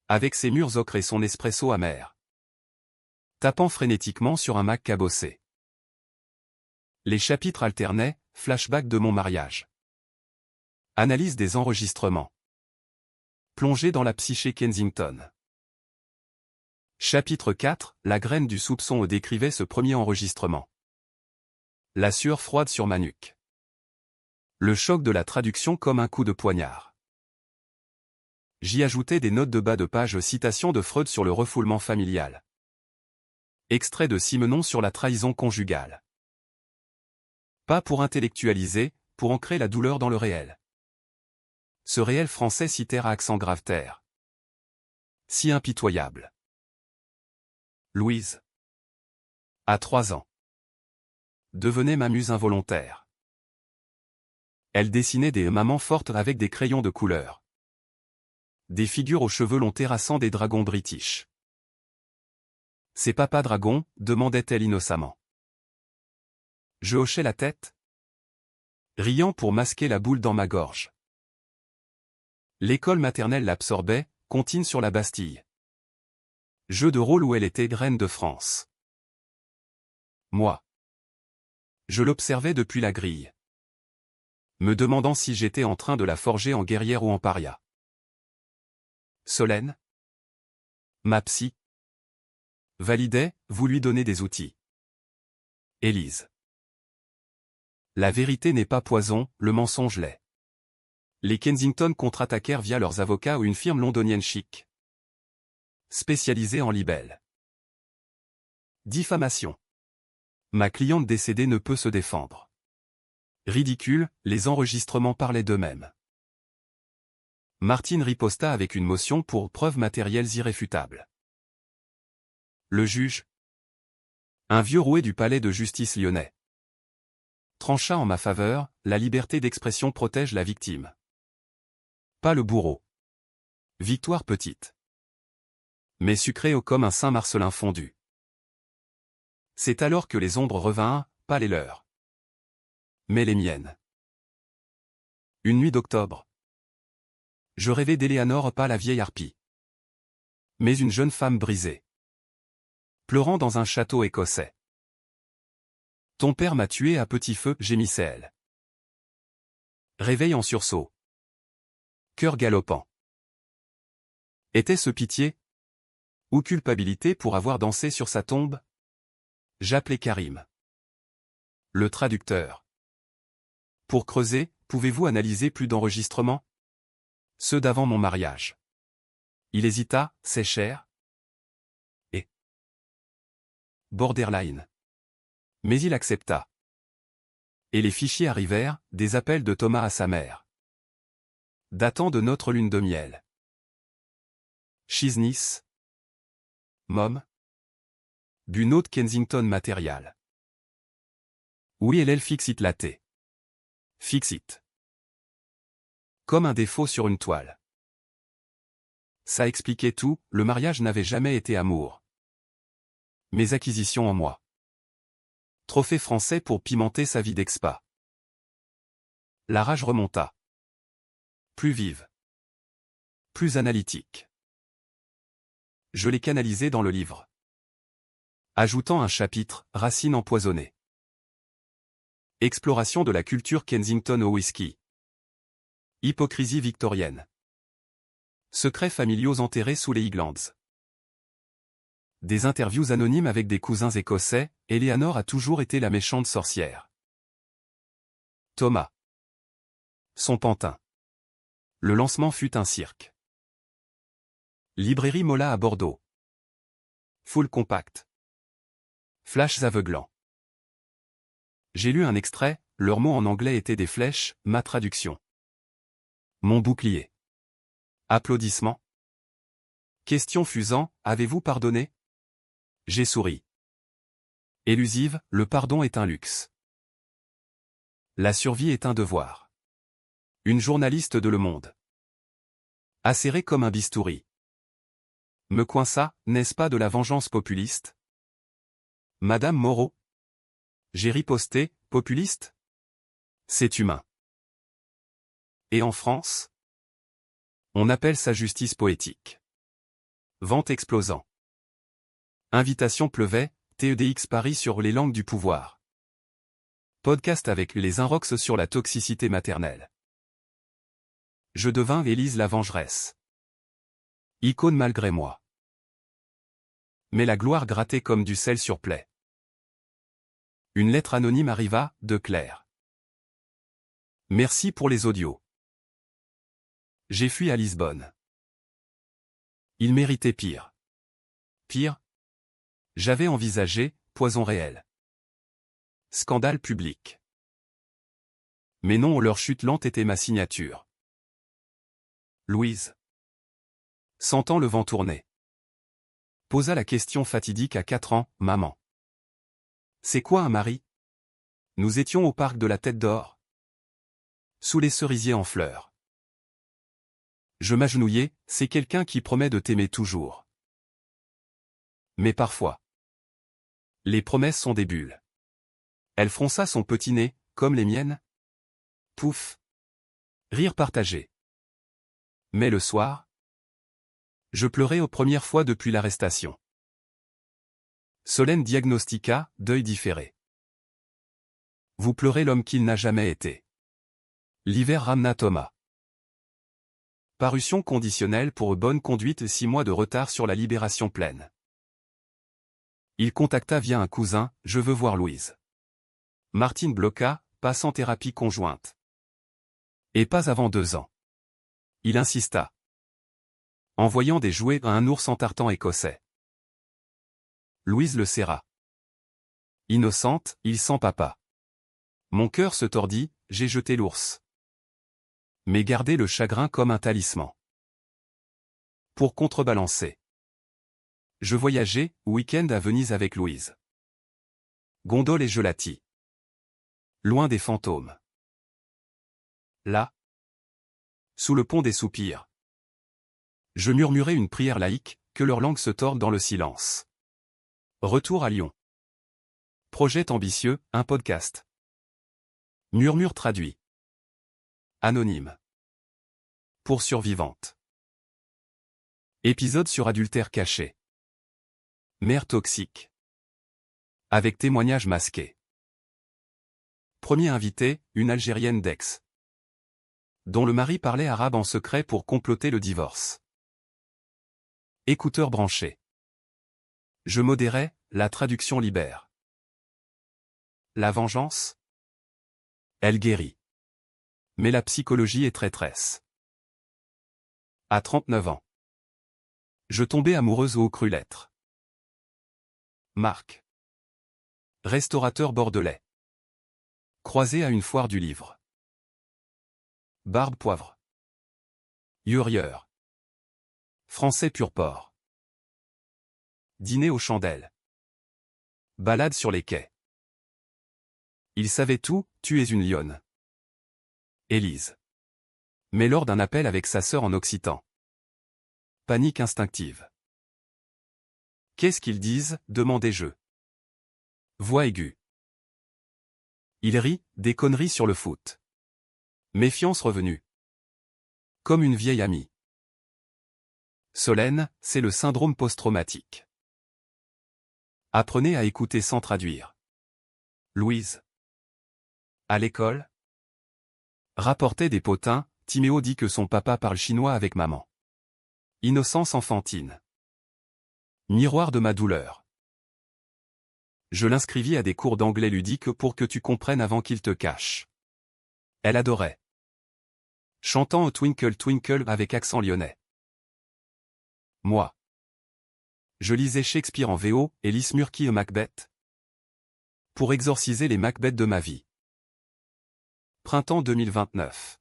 Avec ses murs ocre et son espresso amer. Tapant frénétiquement sur un Mac cabossé. Les chapitres alternaient, flashback de mon mariage. Analyse des enregistrements. Plongée dans la psyché Kensington. Chapitre 4, la graine du soupçon décrivait ce premier enregistrement. La sueur froide sur ma nuque. Le choc de la traduction comme un coup de poignard. J'y ajoutais des notes de bas de page, citation de Freud sur le refoulement familial. Extrait de Simenon sur la trahison conjugale. Pas pour intellectualiser, pour ancrer la douleur dans le réel. Ce réel français si terre à accent grave terre. Si impitoyable. Louise. À 3 ans. Devenait ma muse involontaire. Elle dessinait des mamans fortes avec des crayons de couleur. Des figures aux cheveux longs terrassant des dragons british. C'est papa dragon, demandait-elle innocemment. Je hochais la tête, riant pour masquer la boule dans ma gorge. L'école maternelle l'absorbait, comptine sur la Bastille. Jeu de rôle où elle était reine de France. Moi. Je l'observais depuis la grille. Me demandant si j'étais en train de la forger en guerrière ou en paria. Solène. Ma psy. Validait, vous lui donnez des outils. Élise. La vérité n'est pas poison, le mensonge l'est. Les Kensington contre-attaquèrent via leurs avocats ou une firme londonienne chic, spécialisée en libelles. Diffamation. Ma cliente décédée ne peut se défendre. Ridicule, les enregistrements parlaient d'eux-mêmes. Martine riposta avec une motion pour preuves matérielles irréfutables. Le juge, un vieux roué du palais de justice lyonnais, trancha en ma faveur, la liberté d'expression protège la victime, pas le bourreau. Victoire petite, mais sucrée comme un Saint-Marcelin fondu. C'est alors que les ombres revinrent, pas les leurs, mais les miennes. Une nuit d'octobre. Je rêvais d'Éléanore, pas la vieille harpie, mais une jeune femme brisée, pleurant dans un château écossais. Ton père m'a tué à petit feu, gémissait-elle. Réveil en sursaut. Cœur galopant. Était-ce pitié ou culpabilité pour avoir dansé sur sa tombe? J'appelais Karim, le traducteur. Pour creuser, pouvez-vous analyser plus d'enregistrements? Ceux d'avant mon mariage. Il hésita, c'est cher. Et borderline. Mais il accepta. Et les fichiers arrivèrent, des appels de Thomas à sa mère, datant de notre lune de miel. Shizness. Mom. Du note Kensington Material. Oui, elle fix-it latte. Fix-it. Comme un défaut sur une toile. Ça expliquait tout, le mariage n'avait jamais été amour. Mes acquisitions en moi. Trophée français pour pimenter sa vie d'expat. La rage remonta. Plus vive. Plus analytique. Je l'ai canalisé dans le livre, ajoutant un chapitre, Racines empoisonnées. Exploration de la culture Kensington au whisky. Hypocrisie victorienne. Secrets familiaux enterrés sous les Highlands. Des interviews anonymes avec des cousins écossais, Éléanore a toujours été la méchante sorcière. Thomas. Son pantin. Le lancement fut un cirque. Librairie Mola à Bordeaux. Full compact. Flashs aveuglants. J'ai lu un extrait, leurs mots en anglais étaient des flèches, ma traduction. Mon bouclier. Applaudissements. Question fusant, avez-vous pardonné? J'ai souri. Élusive, le pardon est un luxe. La survie est un devoir. Une journaliste de Le Monde. Acérée comme un bistouri. Me coinça, n'est-ce pas de la vengeance populiste? Madame Moreau. J'ai riposté, populiste? C'est humain. Et en France? On appelle ça justice poétique. Vente explosant. Invitation pleuvait, TEDx Paris sur les langues du pouvoir. Podcast avec les Inrocks sur la toxicité maternelle. Je devins Élise la vengeresse. Icône malgré moi. Mais la gloire grattait comme du sel sur plaie. Une lettre anonyme arriva, de Claire. Merci pour les audios. J'ai fui à Lisbonne. Il méritait pire. Pire? J'avais envisagé, poison réel. Scandale public. Mais non, leur chute lente était ma signature. Louise. Sentant le vent tourner. Posa la question fatidique à 4 ans, maman. C'est quoi un mari? Nous étions au parc de la Tête d'Or. Sous les cerisiers en fleurs. Je m'agenouillai, c'est quelqu'un qui promet de t'aimer toujours. Mais parfois. Les promesses sont des bulles. Elle fronça son petit nez, comme les miennes. Pouf. Rire partagé. Mais le soir, je pleurais aux premières fois depuis l'arrestation. Solène diagnostiqua, deuil différé. Vous pleurez l'homme qu'il n'a jamais été. L'hiver ramena Thomas. Parution conditionnelle pour bonne conduite, 6 mois de retard sur la libération pleine. Il contacta via un cousin, je veux voir Louise. Martine bloqua, pas sans thérapie conjointe. Et pas avant 2 ans. Il insista. Envoyant des jouets à un ours en tartan écossais. Louise le serra. Innocente, il sent papa. Mon cœur se tordit, j'ai jeté l'ours. Mais gardé le chagrin comme un talisman. Pour contrebalancer. Je voyageais, week-end à Venise avec Louise. Gondole et gelati. Loin des fantômes. Là. Sous le pont des soupirs. Je murmurais une prière laïque, que leur langue se torde dans le silence. Retour à Lyon. Projet ambitieux, un podcast. Murmure traduit. Anonyme. Pour survivante. Épisode sur adultère caché. Mère toxique. Avec témoignage masqué. Premier invité, une Algérienne d'Aix. Dont le mari parlait arabe en secret pour comploter le divorce. Écouteur branché. Je modérais, la traduction libère. La vengeance? Elle guérit. Mais la psychologie est traîtresse. À 39 ans. Je tombais amoureuse au cru l'être. Marc. Restaurateur bordelais. Croisé à une foire du livre. Barbe poivre. Yurieur. Français pur porc. Dîner aux chandelles. Balade sur les quais. Il savait tout, tu es une lionne. Élise. Mais lors d'un appel avec sa sœur en occitan. Panique instinctive. Qu'est-ce qu'ils disent, demandai-je. Voix aiguë. Il rit, des conneries sur le foot. Méfiance revenue. Comme une vieille amie. Solène, c'est le syndrome post-traumatique. Apprenez à écouter sans traduire. Louise. À l'école? Rapportait des potins, Timéo dit que son papa parle chinois avec maman. Innocence enfantine. Miroir de ma douleur. Je l'inscrivis à des cours d'anglais ludique pour que tu comprennes avant qu'il te cache. Elle adorait. Chantant au Twinkle Twinkle avec accent lyonnais. Moi. Je lisais Shakespeare en VO et Lis Murky et Macbeth. Pour exorciser les Macbeth de ma vie. Printemps 2029.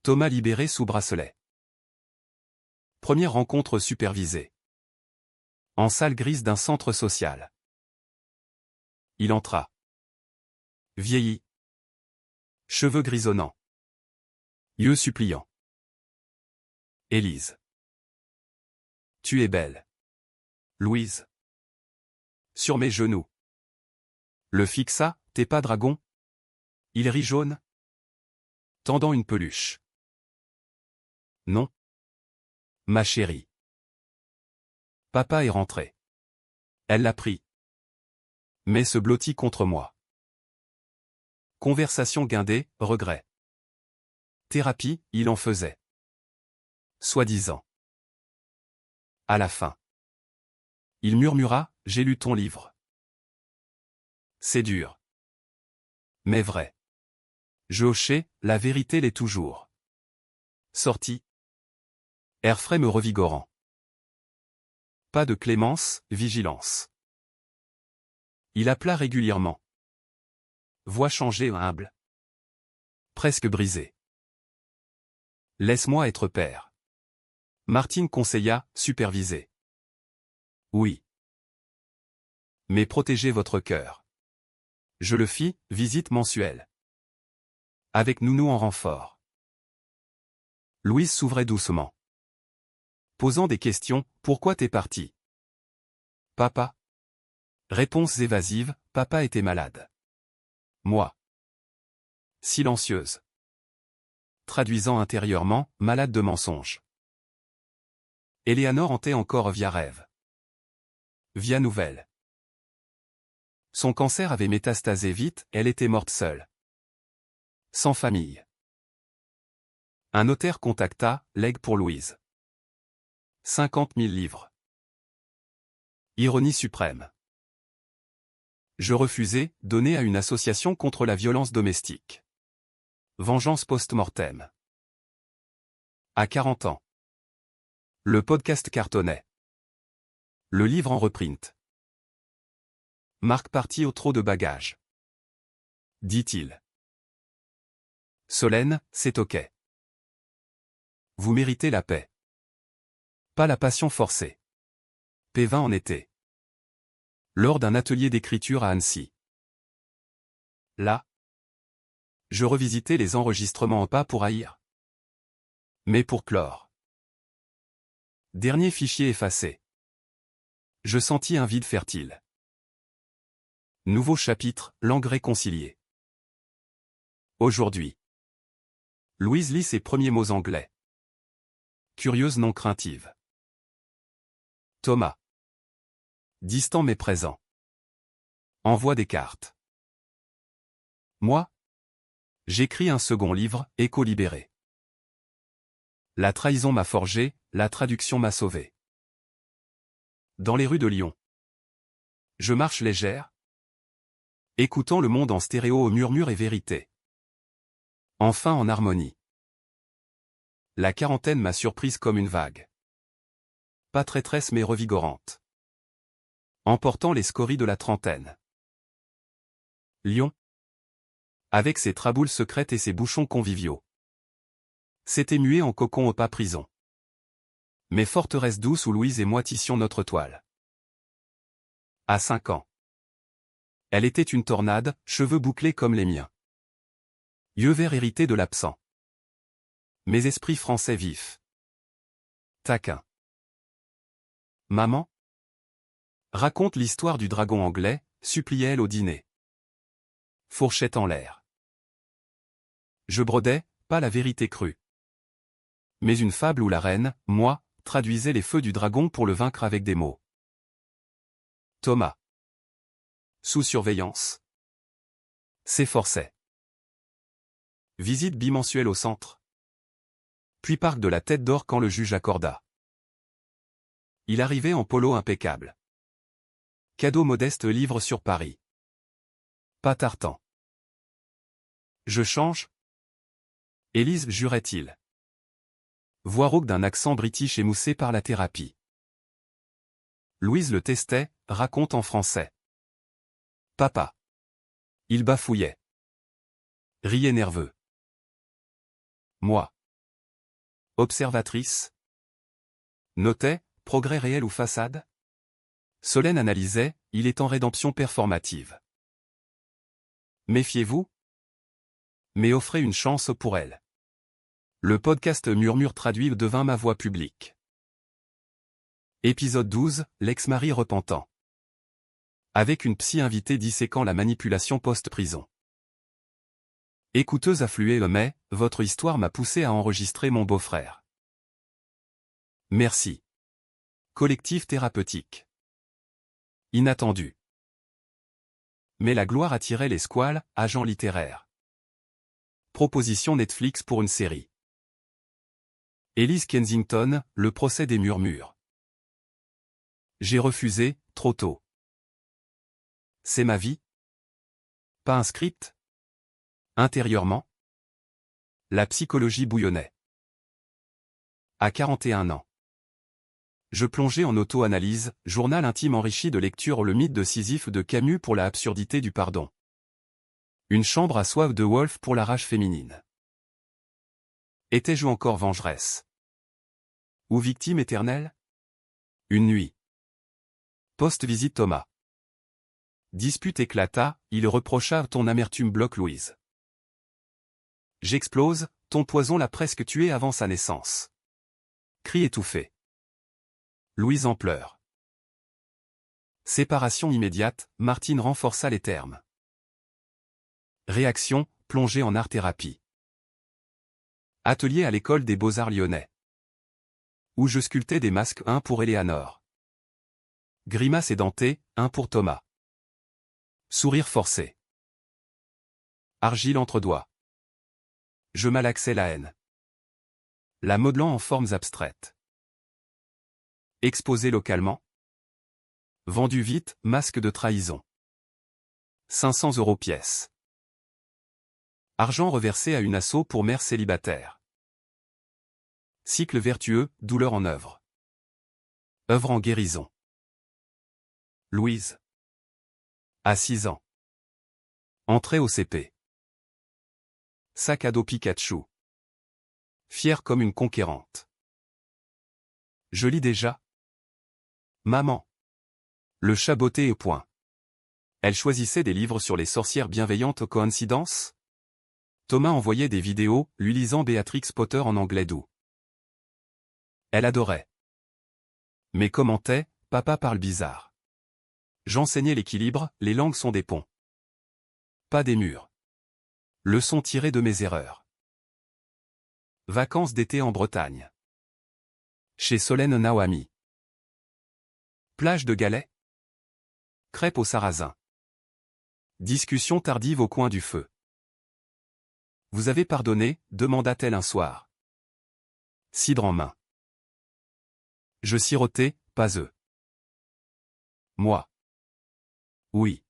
Thomas libéré sous bracelet. Première rencontre supervisée. En salle grise d'un centre social. Il entra. Vieilli. Cheveux grisonnants. Yeux suppliants. Élise. Tu es belle. Louise. Sur mes genoux. Le fixa, t'es pas dragon? Il rit jaune. Tendant une peluche. Non. Ma chérie. Papa est rentré. Elle l'a pris. Mais se blottit contre moi. Conversation guindée, regret. Thérapie, il en faisait. Soi-disant. À la fin. Il murmura, j'ai lu ton livre. C'est dur. Mais vrai. Je hochai, la vérité l'est toujours. Sorti. Air frais me revigorant. Pas de clémence, vigilance. Il appela régulièrement. Voix changée humble. Presque brisée. Laisse-moi être père. Martine conseilla, superviser. Oui. Mais protégez votre cœur. Je le fis, visite mensuelle. Avec Nounou en renfort. Louise s'ouvrait doucement. Posant des questions, pourquoi t'es parti? Papa. Réponse évasive, papa était malade. Moi. Silencieuse. Traduisant intérieurement, malade de mensonges. Éléanore hantait encore via rêve. Via nouvelle. Son cancer avait métastasé vite, elle était morte seule. Sans famille. Un notaire contacta, legs pour Louise. 50 000 livres. Ironie suprême. Je refusai, donné à une association contre la violence domestique. Vengeance post-mortem. À 40 ans. Le podcast cartonnait. Le livre en reprint. Marc partit au trot de bagages. Dit-il. Solène, c'est ok. Vous méritez la paix. Pas la passion forcée. P20 en été. Lors d'un atelier d'écriture à Annecy. Là, je revisitais les enregistrements pas pour haïr, mais pour clore. Dernier fichier effacé. Je sentis un vide fertile. Nouveau chapitre, langue réconciliée. Aujourd'hui. Louise lit ses premiers mots anglais. Curieuse non craintive. Thomas. Distant mais présent. Envoie des cartes. Moi. J'écris un second livre, Éco-libéré. La trahison m'a forgé, la traduction m'a sauvé. Dans les rues de Lyon. Je marche légère, écoutant le monde en stéréo au murmure et vérité. Enfin en harmonie. La quarantaine m'a surprise comme une vague. Pas traîtresse mais revigorante. Emportant les scories de la trentaine. Lyon. Avec ses traboules secrètes et ses bouchons conviviaux. S'était mué en cocon au pas prison. Mais forteresse douce où Louise et moi tissions notre toile. À 5 ans. Elle était une tornade, cheveux bouclés comme les miens. Yeux verts hérités de l'absent. Mes esprits français vifs. Taquin. Maman. Raconte l'histoire du dragon anglais, suppliait-elle au dîner. Fourchette en l'air. Je brodais, pas la vérité crue. Mais une fable où la reine, moi, traduisait les feux du dragon pour le vaincre avec des mots. Thomas. Sous surveillance. S'efforçait. Visite bimensuelle au centre. Puis parc de la Tête d'Or quand le juge accorda. Il arrivait en polo impeccable. Cadeau modeste livre sur Paris. Pas tartan. Je change. Élise jurait-il. Voix rauque d'un accent british émoussé par la thérapie. Louise le testait, raconte en français. Papa. Il bafouillait. Riait nerveux. Moi. Observatrice. Notait, progrès réel ou façade? Solène analysait, il est en rédemption performative. Méfiez-vous. Mais offrez une chance pour elle. Le podcast Murmure traduit devint ma voix publique. Épisode 12, l'ex-mari repentant. Avec une psy invitée disséquant la manipulation post-prison. Écouteuse affluée mais, votre histoire m'a poussé à enregistrer mon beau-frère. Merci. Collectif thérapeutique. Inattendu. Mais la gloire attirait les squales, agents littéraires. Proposition Netflix pour une série. Elise Kensington, le procès des murmures. J'ai refusé, trop tôt. C'est ma vie? Pas un script? Intérieurement? La psychologie bouillonnait. À 41 ans. Je plongeais en auto-analyse, journal intime enrichi de lecture Le mythe de Sisyphe de Camus pour la absurdité du pardon. Une chambre à soif de Wolf pour la rage féminine. Étais-je encore vengeresse? Ou victime éternelle? Une nuit. Post-visite Thomas. Dispute éclata, il reprocha ton amertume bloque Louise. J'explose, ton poison l'a presque tué avant sa naissance. Cri étouffé. Louise en pleurs. Séparation immédiate, Martine renforça les termes. Réaction, plongée en art-thérapie. Atelier à l'école des Beaux-Arts lyonnais. Où je sculptais des masques, un pour Éléanore. Grimace édentée, un pour Thomas. Sourire forcé. Argile entre doigts. Je malaxais la haine. La modelant en formes abstraites. Exposé localement. Vendu vite, masque de trahison. 500 € pièce. Argent reversé à une asso pour mère célibataire. Cycle vertueux, douleur en œuvre. Œuvre en guérison. Louise. À 6 ans. Entrée au CP. Sac à dos Pikachu. Fière comme une conquérante. Je lis déjà. Maman. Le chat botté au point. Elle choisissait des livres sur les sorcières bienveillantes. Coïncidence? Thomas envoyait des vidéos, lui lisant Béatrix Potter en anglais doux. Elle adorait. Mais commentait, papa parle bizarre. J'enseignais l'équilibre, les langues sont des ponts. Pas des murs. Leçon tirée de mes erreurs. Vacances d'été en Bretagne. Chez Solène Naomi. Plage de Galets. Crêpes au sarrasin. Discussion tardive au coin du feu. Vous avez pardonné, demanda-t-elle un soir. Cidre en main. Je sirotais, pas eux. Moi. Oui.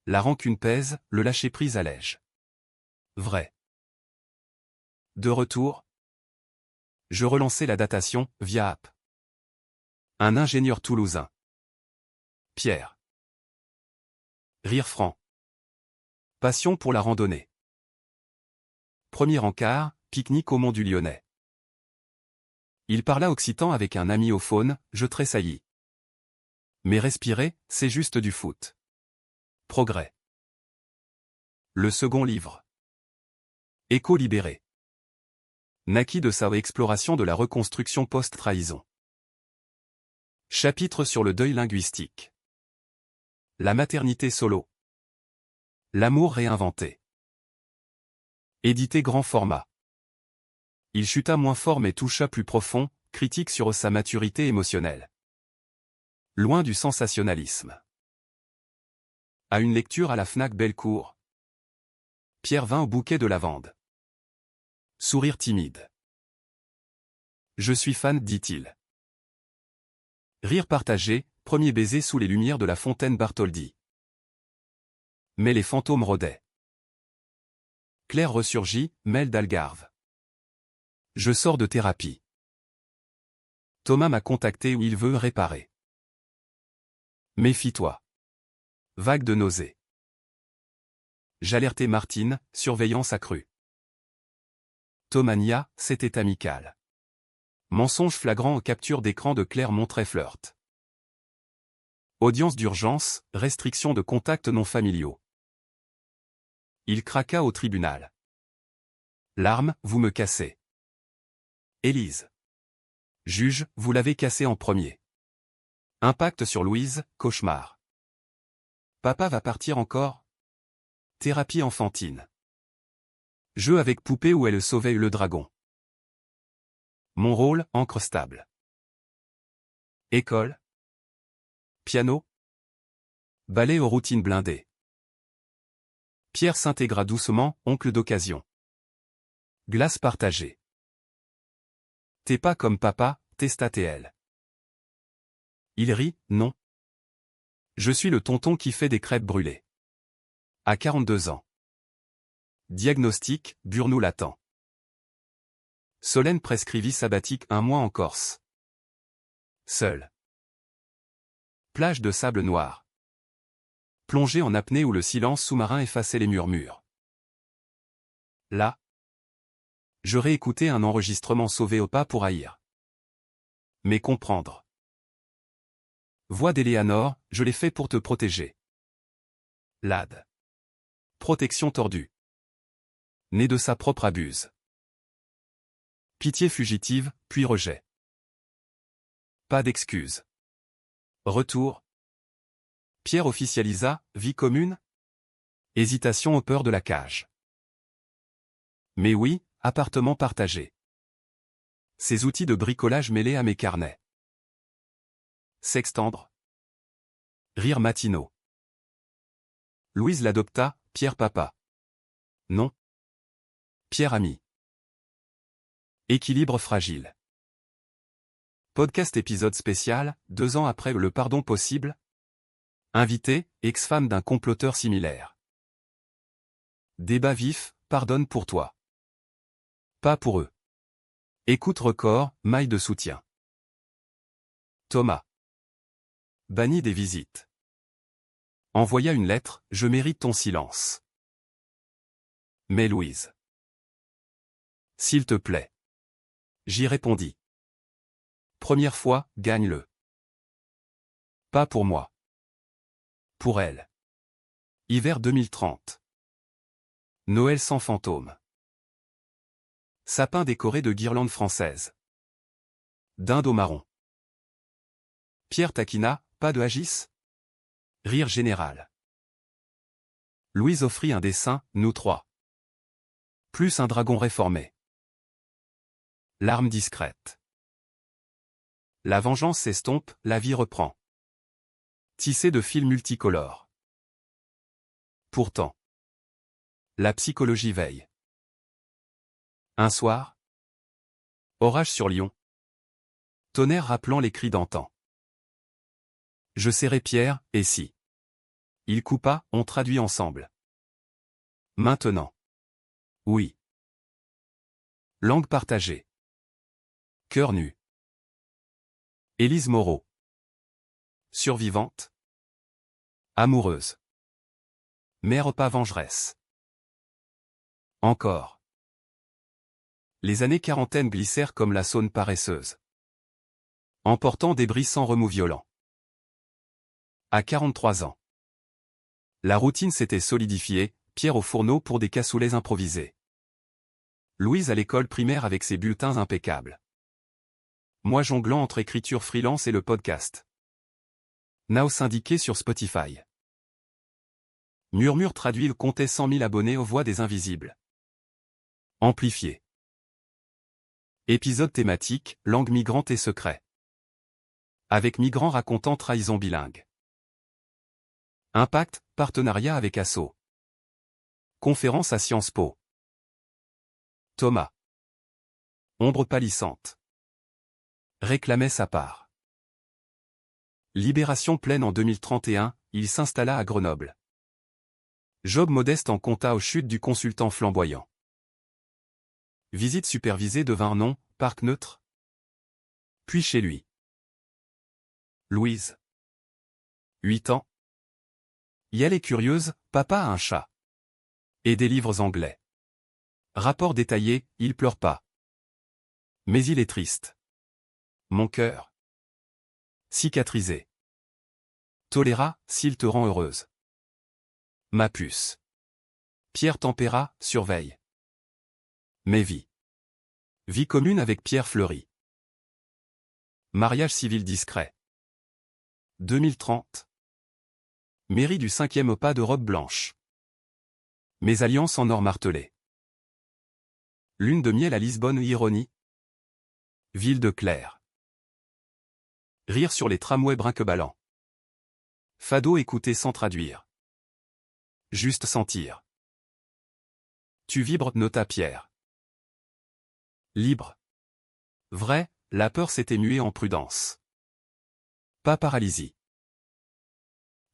La rancune pèse, le lâcher-prise allège. Vrai. De retour. Je relançais la datation, via app. Un ingénieur toulousain. Pierre. Rire franc. Passion pour la randonnée. Premier encart, pique-nique au Mont du Lyonnais. Il parla occitan avec un ami au faune, je tressaillis. Mais respirer, c'est juste du foot. Progrès. Le second livre. Écho libéré. Naquit de sa exploration de la reconstruction post-trahison. Chapitre sur le deuil linguistique. La maternité solo. L'amour réinventé. Édité grand format. Il chuta moins fort mais toucha plus profond, critique sur sa maturité émotionnelle. Loin du sensationnalisme. À une lecture à la Fnac Bellecour. Pierre vint au bouquet de lavande. Sourire timide. Je suis fan, dit-il. Rire partagé, premier baiser sous les lumières de la fontaine Bartholdi. Mais les fantômes rôdaient. Claire ressurgit, mêle d'Algarve. Je sors de thérapie. Thomas m'a contacté où il veut réparer. Méfie-toi. Vague de nausées. J'alertai Martine, surveillance accrue. Thomania, c'était amical. Mensonge flagrant aux captures d'écran de Claire montrait flirt. Audience d'urgence, restriction de contacts non familiaux. Il craqua au tribunal. Larmes, vous me cassez. Élise. Juge, vous l'avez cassé en premier. Impact sur Louise, cauchemar. Papa va partir encore? Thérapie enfantine. Jeu avec poupée où elle sauvait le dragon. Mon rôle, encre stable. École. Piano. Ballet aux routines blindées. Pierre s'intégra doucement, oncle d'occasion. Glace partagée. T'es pas comme papa, testa TL. Il rit, non. Je suis le tonton qui fait des crêpes brûlées. À 42 ans. Diagnostic, burn-out latent. Solène prescrivit sabbatique 1 mois en Corse. Seul. Plage de sable noir. Plongée en apnée où le silence sous-marin effaçait les murmures. Là. Je réécoutais un enregistrement sauvé au pas pour haïr. Mais comprendre. Voix d'Éléanore, je l'ai fait pour te protéger. Lad. Protection tordue. Né de sa propre abuse. Pitié fugitive, puis rejet. Pas d'excuse. Retour. Pierre officialisa, vie commune? Hésitation aux peurs de la cage. Mais oui, appartement partagé. Ces outils de bricolage mêlés à mes carnets. S'extendre. Rire matinaux. Louise l'adopta, Pierre papa. Non. Pierre ami. Équilibre fragile. Podcast épisode spécial, 2 ans après le pardon possible. Invité, ex-femme d'un comploteur similaire. Débat vif, pardonne pour toi. Pas pour eux. Écoute record, maille de soutien. Thomas. Banni des visites. Envoya une lettre, je mérite ton silence. Mais Louise. S'il te plaît. J'y répondis. Première fois, gagne-le. Pas pour moi. Pour elle. Hiver 2030. Noël sans fantôme. Sapin décoré de guirlandes françaises. Dinde au marron. Pierre taquina, pas de Agis? Rire général. Louise offrit un dessin, nous trois. Plus un dragon réformé. Larme discrète. La vengeance s'estompe, la vie reprend. Tissé de fils multicolores. Pourtant. La psychologie veille. Un soir. Orage sur Lyon. Tonnerre rappelant les cris d'antan. Je serrai Pierre, et si. Il coupa, on traduit ensemble. Maintenant. Oui. Langue partagée. Cœur nu. Élise Moreau. Survivante. Amoureuse. Mère pas vengeresse. Encore. Les années quarantaine glissèrent comme la Saône paresseuse. Emportant débris sans remous violent. À 43 ans. La routine s'était solidifiée, Pierre au fourneau pour des cassoulets improvisés. Louise à l'école primaire avec ses bulletins impeccables. Moi jonglant entre écriture freelance et le podcast. Now syndiqué sur Spotify. Murmure traduit comptait 100 000 abonnés aux voix des invisibles. Amplifié. Épisode thématique, langue migrante et secret. Avec migrants racontant trahison bilingue. Impact, partenariat avec Asso. Conférence à Sciences Po. Thomas. Ombre pâlissante. Réclamait sa part. Libération pleine en 2031, il s'installa à Grenoble. Job modeste en compta aux chutes du consultant flamboyant. Visite supervisée de Vernon, parc neutre. Puis chez lui. Louise. 8 ans. Y elle est curieuse, papa a un chat. Et des livres anglais. Rapport détaillé, il pleure pas. Mais il est triste. Mon cœur. Cicatrisé. Toléra, s'il te rend heureuse. Ma puce. Pierre Tempéra, surveille. Mais vie. Vie commune avec Pierre Fleury. Mariage civil discret. 2030. Mairie du 5e pas de robe blanche. Mésalliance en or martelé. Lune de miel à Lisbonne, ironie. Ville de Claire. Rire sur les tramways brinque-ballants. Fado écouter sans traduire. Juste sentir. Tu vibres, nota Pierre. Libre. Vrai, la peur s'était muée en prudence. Pas paralysie.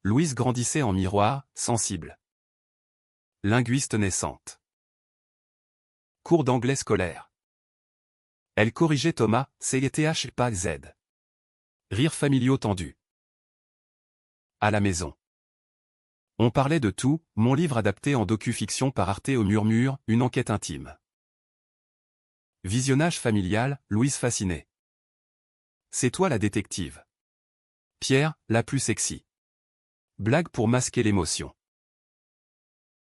Louise grandissait en miroir, sensible. Linguiste naissante. Cours d'anglais scolaire. Elle corrigeait Thomas, CTH pas Z. Rires familiaux tendus. À la maison. On parlait de tout, mon livre adapté en docu-fiction par Arte au murmure, une enquête intime. Visionnage familial, Louise fascinée. C'est toi la détective. Pierre, la plus sexy. Blague pour masquer l'émotion.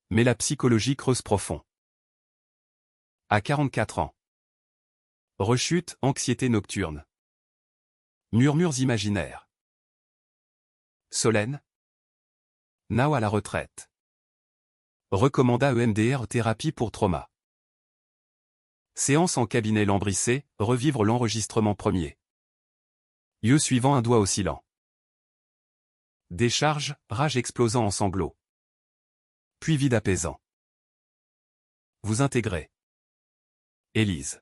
Mais la psychologie creuse profond. À 44 ans. Rechute, anxiété nocturne. Murmures imaginaires. Solène. Now à la retraite. Recommanda EMDR thérapie pour trauma. Séance en cabinet lambrissé, revivre l'enregistrement premier. Yeux suivant un doigt oscillant. Décharge, rage explosant en sanglots. Puis vide apaisant. Vous intégrez. Élise.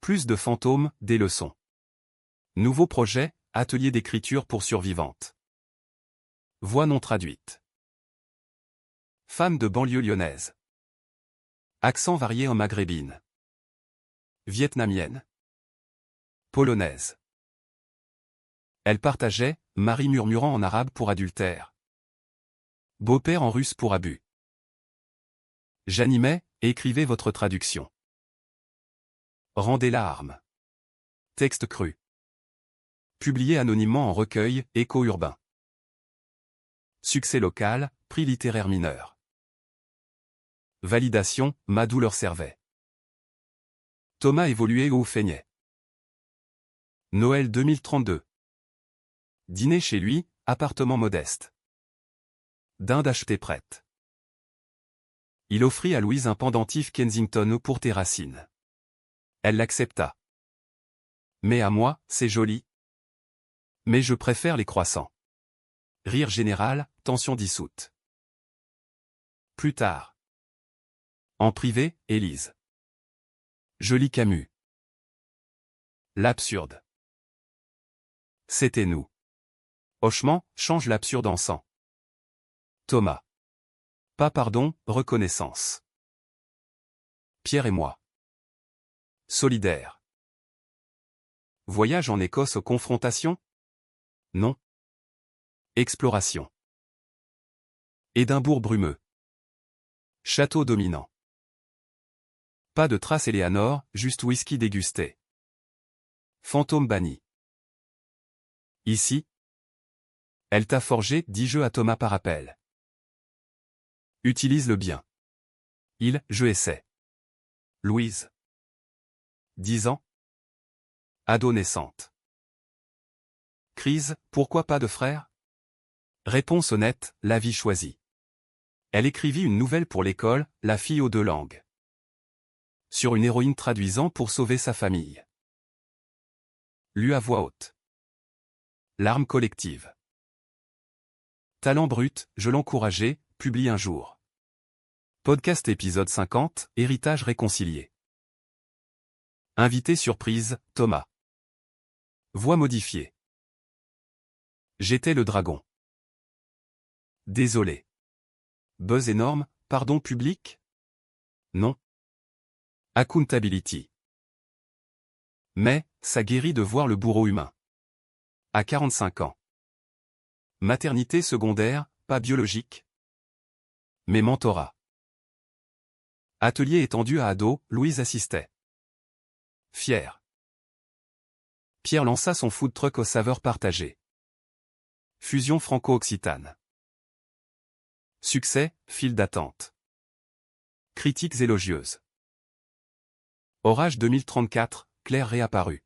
Plus de fantômes, des leçons. Nouveau projet, atelier d'écriture pour survivantes. Voix non traduite. Femme de banlieue lyonnaise. Accent varié en maghrébine. Vietnamienne. Polonaise. Elle partageait, mari murmurant en arabe pour adultère. Beau-père en russe pour abus. J'animais, écrivez votre traduction. Rendez la arme. Texte cru. Publié anonymement en recueil, Écho urbain. Succès local, prix littéraire mineur. Validation, ma douleur servait. Thomas évoluait ou feignait. Noël 2032. Dîner chez lui, appartement modeste. Dinde achetée prête. Il offrit à Louise un pendentif Kensington pour tes racines. Elle l'accepta. Mais à moi, c'est joli. Mais je préfère les croissants. Rire général, tension dissoute. Plus tard. En privé, Élise. Je lis Camus. L'absurde. C'était nous. Hochement, change l'absurde en sang. Thomas. Pas pardon, reconnaissance. Pierre et moi. Solidaire. Voyage en Écosse aux confrontations? Non. Exploration. Édimbourg brumeux. Château dominant. Pas de trace Éléanore, juste whisky dégusté. Fantôme banni. Ici. Elle t'a forgé 10 jeux à Thomas par appel. Utilise-le bien. Je essaie. Louise. 10 ans. Ado naissante. Crise, pourquoi pas de frère? Réponse honnête, la vie choisie. Elle écrivit une nouvelle pour l'école, La fille aux deux langues. Sur une héroïne traduisant pour sauver sa famille. Lu à voix haute. Larmes collectives. Talent brut, je l'encourageais, publie un jour. Podcast épisode 50, héritage réconcilié. Invité surprise, Thomas. Voix modifiée. J'étais le dragon. Désolé. Buzz énorme, pardon public? Non. Accountability. Mais, ça guérit de voir le bourreau humain. À 45 ans. Maternité secondaire, pas biologique. Mais mentorat. Atelier étendu à ados, Louise assistait. Fier. Pierre lança son food truck aux saveurs partagées. Fusion franco-occitane. Succès, file d'attente. Critiques élogieuses. Orage 2034, Claire réapparue.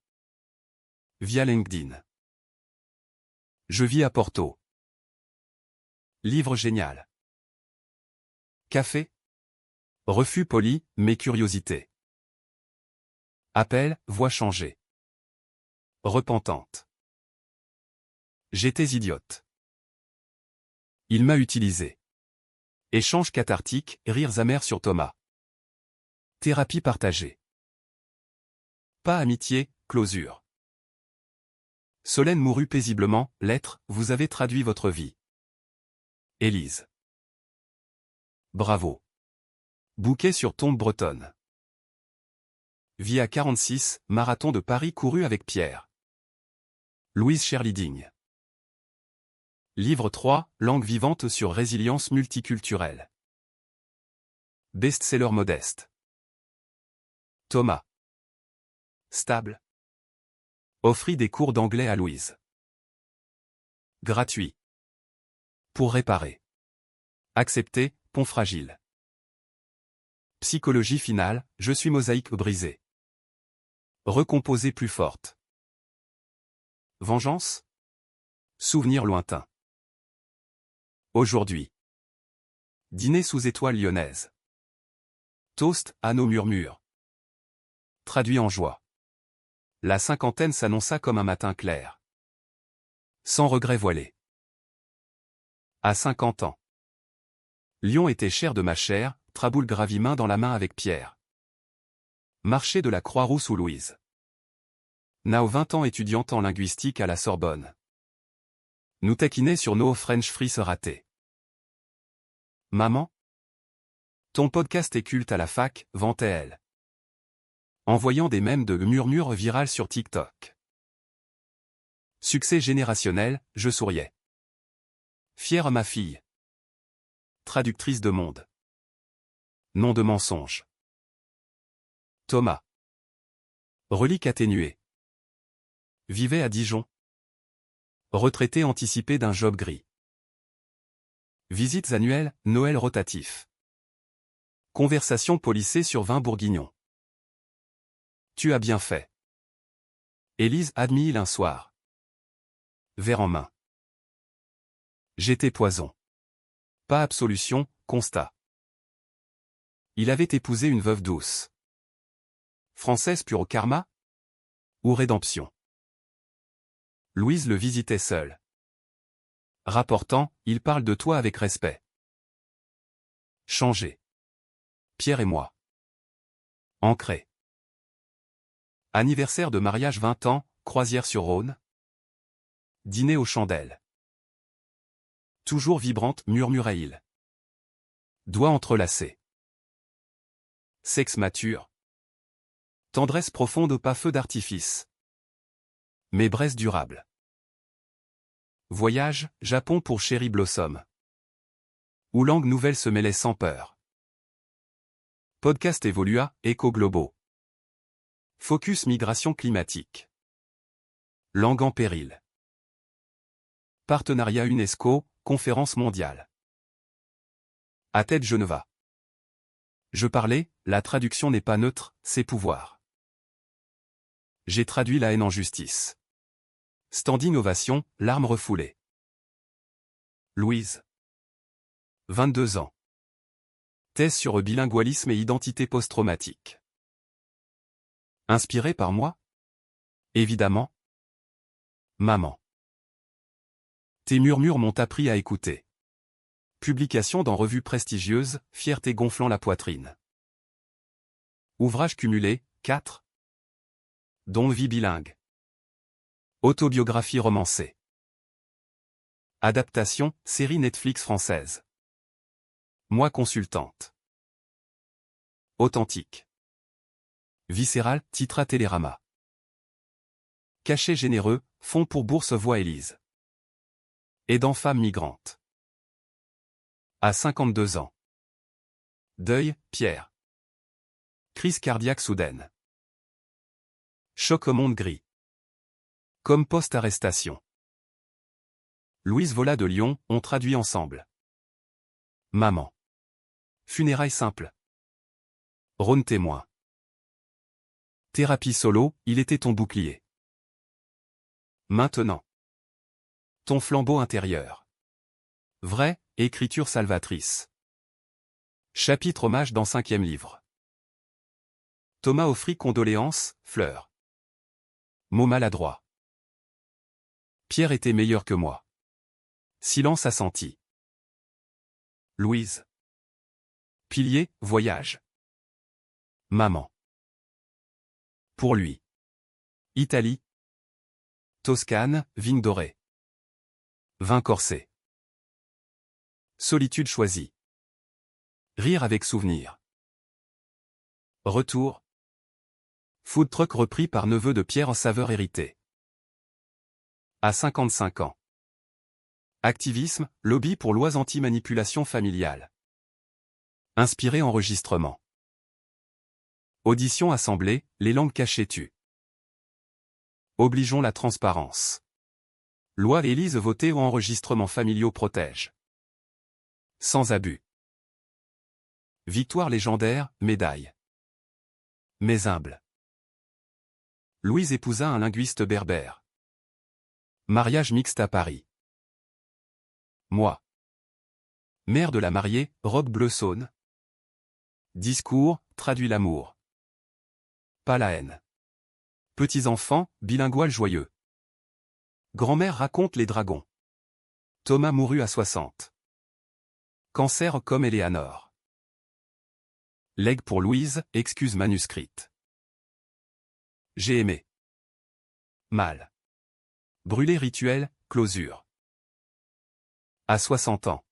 Via LinkedIn. Je vis à Porto. Livre génial. Café. Refus poli, mais curiosité. Appel, voix changée. Repentante. J'étais idiote. Il m'a utilisé. Échange cathartique, rires amers sur Thomas. Thérapie partagée. Pas amitié, closure. Solène mourut paisiblement, lettre, vous avez traduit votre vie. Élise. Bravo. Bouquet sur tombe bretonne. Vie à 46, marathon de Paris couru avec Pierre. Louise Sherliding. Livre 3, langue vivante sur résilience multiculturelle. Best-seller modeste. Thomas. Stable. Offrit des cours d'anglais à Louise. Gratuit. Pour réparer. Accepter, pont fragile. Psychologie finale, je suis mosaïque brisée. Recomposer plus forte. Vengeance? Souvenir lointain. Aujourd'hui. Dîner sous étoile lyonnaise. Toast, à nos murmures. Traduit en joie. La cinquantaine s'annonça comme un matin clair. Sans regret voilé. À 50 ans. Lyon était cher de ma chair, Traboul gravit main dans la main avec Pierre. Marché de la Croix-Rousse ou Louise. Nao 20 ans étudiante en linguistique à la Sorbonne. Nous taquiner sur nos French fries ratés. Maman? Ton podcast est culte à la fac, vantait-elle. Envoyant des mèmes de murmures virales sur TikTok. Succès générationnel, je souriais. Fière à ma fille. Traductrice de monde. Nom de mensonge. Thomas. Relique atténuée. Vivait à Dijon. Retraité anticipé d'un job gris. Visites annuelles, Noël rotatif. Conversation policée sur vin bourguignon. Tu as bien fait. Élise admire un soir. Verre en main. J'étais poison. Pas absolution, constat. Il avait épousé une veuve douce. Française pure au karma? Ou rédemption? Louise le visitait seul. Rapportant, il parle de toi avec respect. Changé. Pierre et moi. Ancré. Anniversaire de mariage 20 ans, croisière sur Rhône. Dîner aux chandelles. Toujours vibrante, murmurait-il. Doigts entrelacés. Sexe mature. Tendresse profonde au pas feu d'artifice. Mais braise durable. Voyage, Japon pour Cherry Blossom. Où langue nouvelle se mêlait sans peur. Podcast évolua, éco-globaux. Focus migration climatique. Langue en péril. Partenariat UNESCO, conférence mondiale. À tête Geneva. Je parlais, la traduction n'est pas neutre, c'est pouvoir. J'ai traduit la haine en justice. Standing ovation, larmes refoulées. Louise. 22 ans. Thèse sur bilingualisme et identité post-traumatique. Inspiré par moi? Évidemment. Maman. Tes murmures m'ont appris à écouter. Publication dans revue prestigieuse, fierté gonflant la poitrine. Ouvrage cumulé, 4. Dont vie bilingue. Autobiographie romancée. Adaptation, série Netflix française. Moi consultante. Authentique. Viscéral, titre à Télérama. Cachet généreux, fonds pour bourse voix Élise. Aidant femme migrante. À 52 ans. Deuil, Pierre. Crise cardiaque soudaine. Choc au monde gris. Comme post-arrestation. Louise vola de Lyon, on traduit ensemble. Maman. Funérailles simples. Rhône témoin. Thérapie solo, il était ton bouclier. Maintenant. Ton flambeau intérieur. Vrai, écriture salvatrice. Chapitre hommage dans 5e livre. Thomas offrit condoléances, fleurs. Mot maladroit. Pierre était meilleur que moi. Silence assenti. Louise. Pilier, voyage. Maman. Pour lui. Italie. Toscane, vigne dorée. Vin corsé. Solitude choisie. Rire avec souvenir. Retour. Food truck repris par neveu de Pierre en saveur héritée. À 55 ans. Activisme, lobby pour lois anti-manipulation familiale. Inspiré enregistrement. Audition assemblée, les langues cachées tuent. Obligeons la transparence. Loi Élise votée ou enregistrements familiaux protège. Sans abus. Victoire légendaire, médaille. Mais humble. Louise épousa un linguiste berbère. Mariage mixte à Paris. Moi. Mère de la mariée, robe bleu saune. Discours, traduit l'amour. Pas la haine. Petits-enfants, bilingual joyeux. Grand-mère raconte les dragons. Thomas mourut à 60. Cancer comme Éléanore. Legs pour Louise, excuse manuscrite. J'ai aimé. Mal. Brûlé rituel, closure. À 60 ans.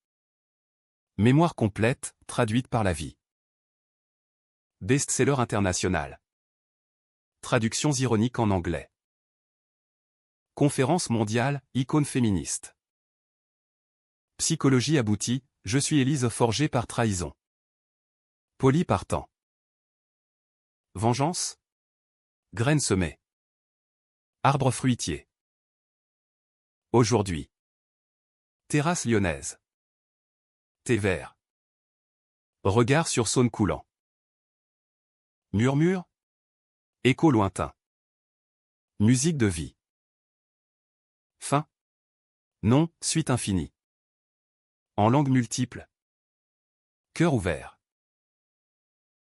Mémoire complète, traduite par la vie. Best-seller international. Traductions ironiques en anglais. Conférence mondiale, icône féministe. Psychologie aboutie, je suis Élise forgée par trahison. Poli partant. Vengeance. Graines semées. Arbre fruitier. Aujourd'hui. Terrasse lyonnaise. Thé vert. Regard sur Saône coulant. Murmure. Écho lointain. Musique de vie. Fin. Non, suite infinie. En langue multiple. Cœur ouvert.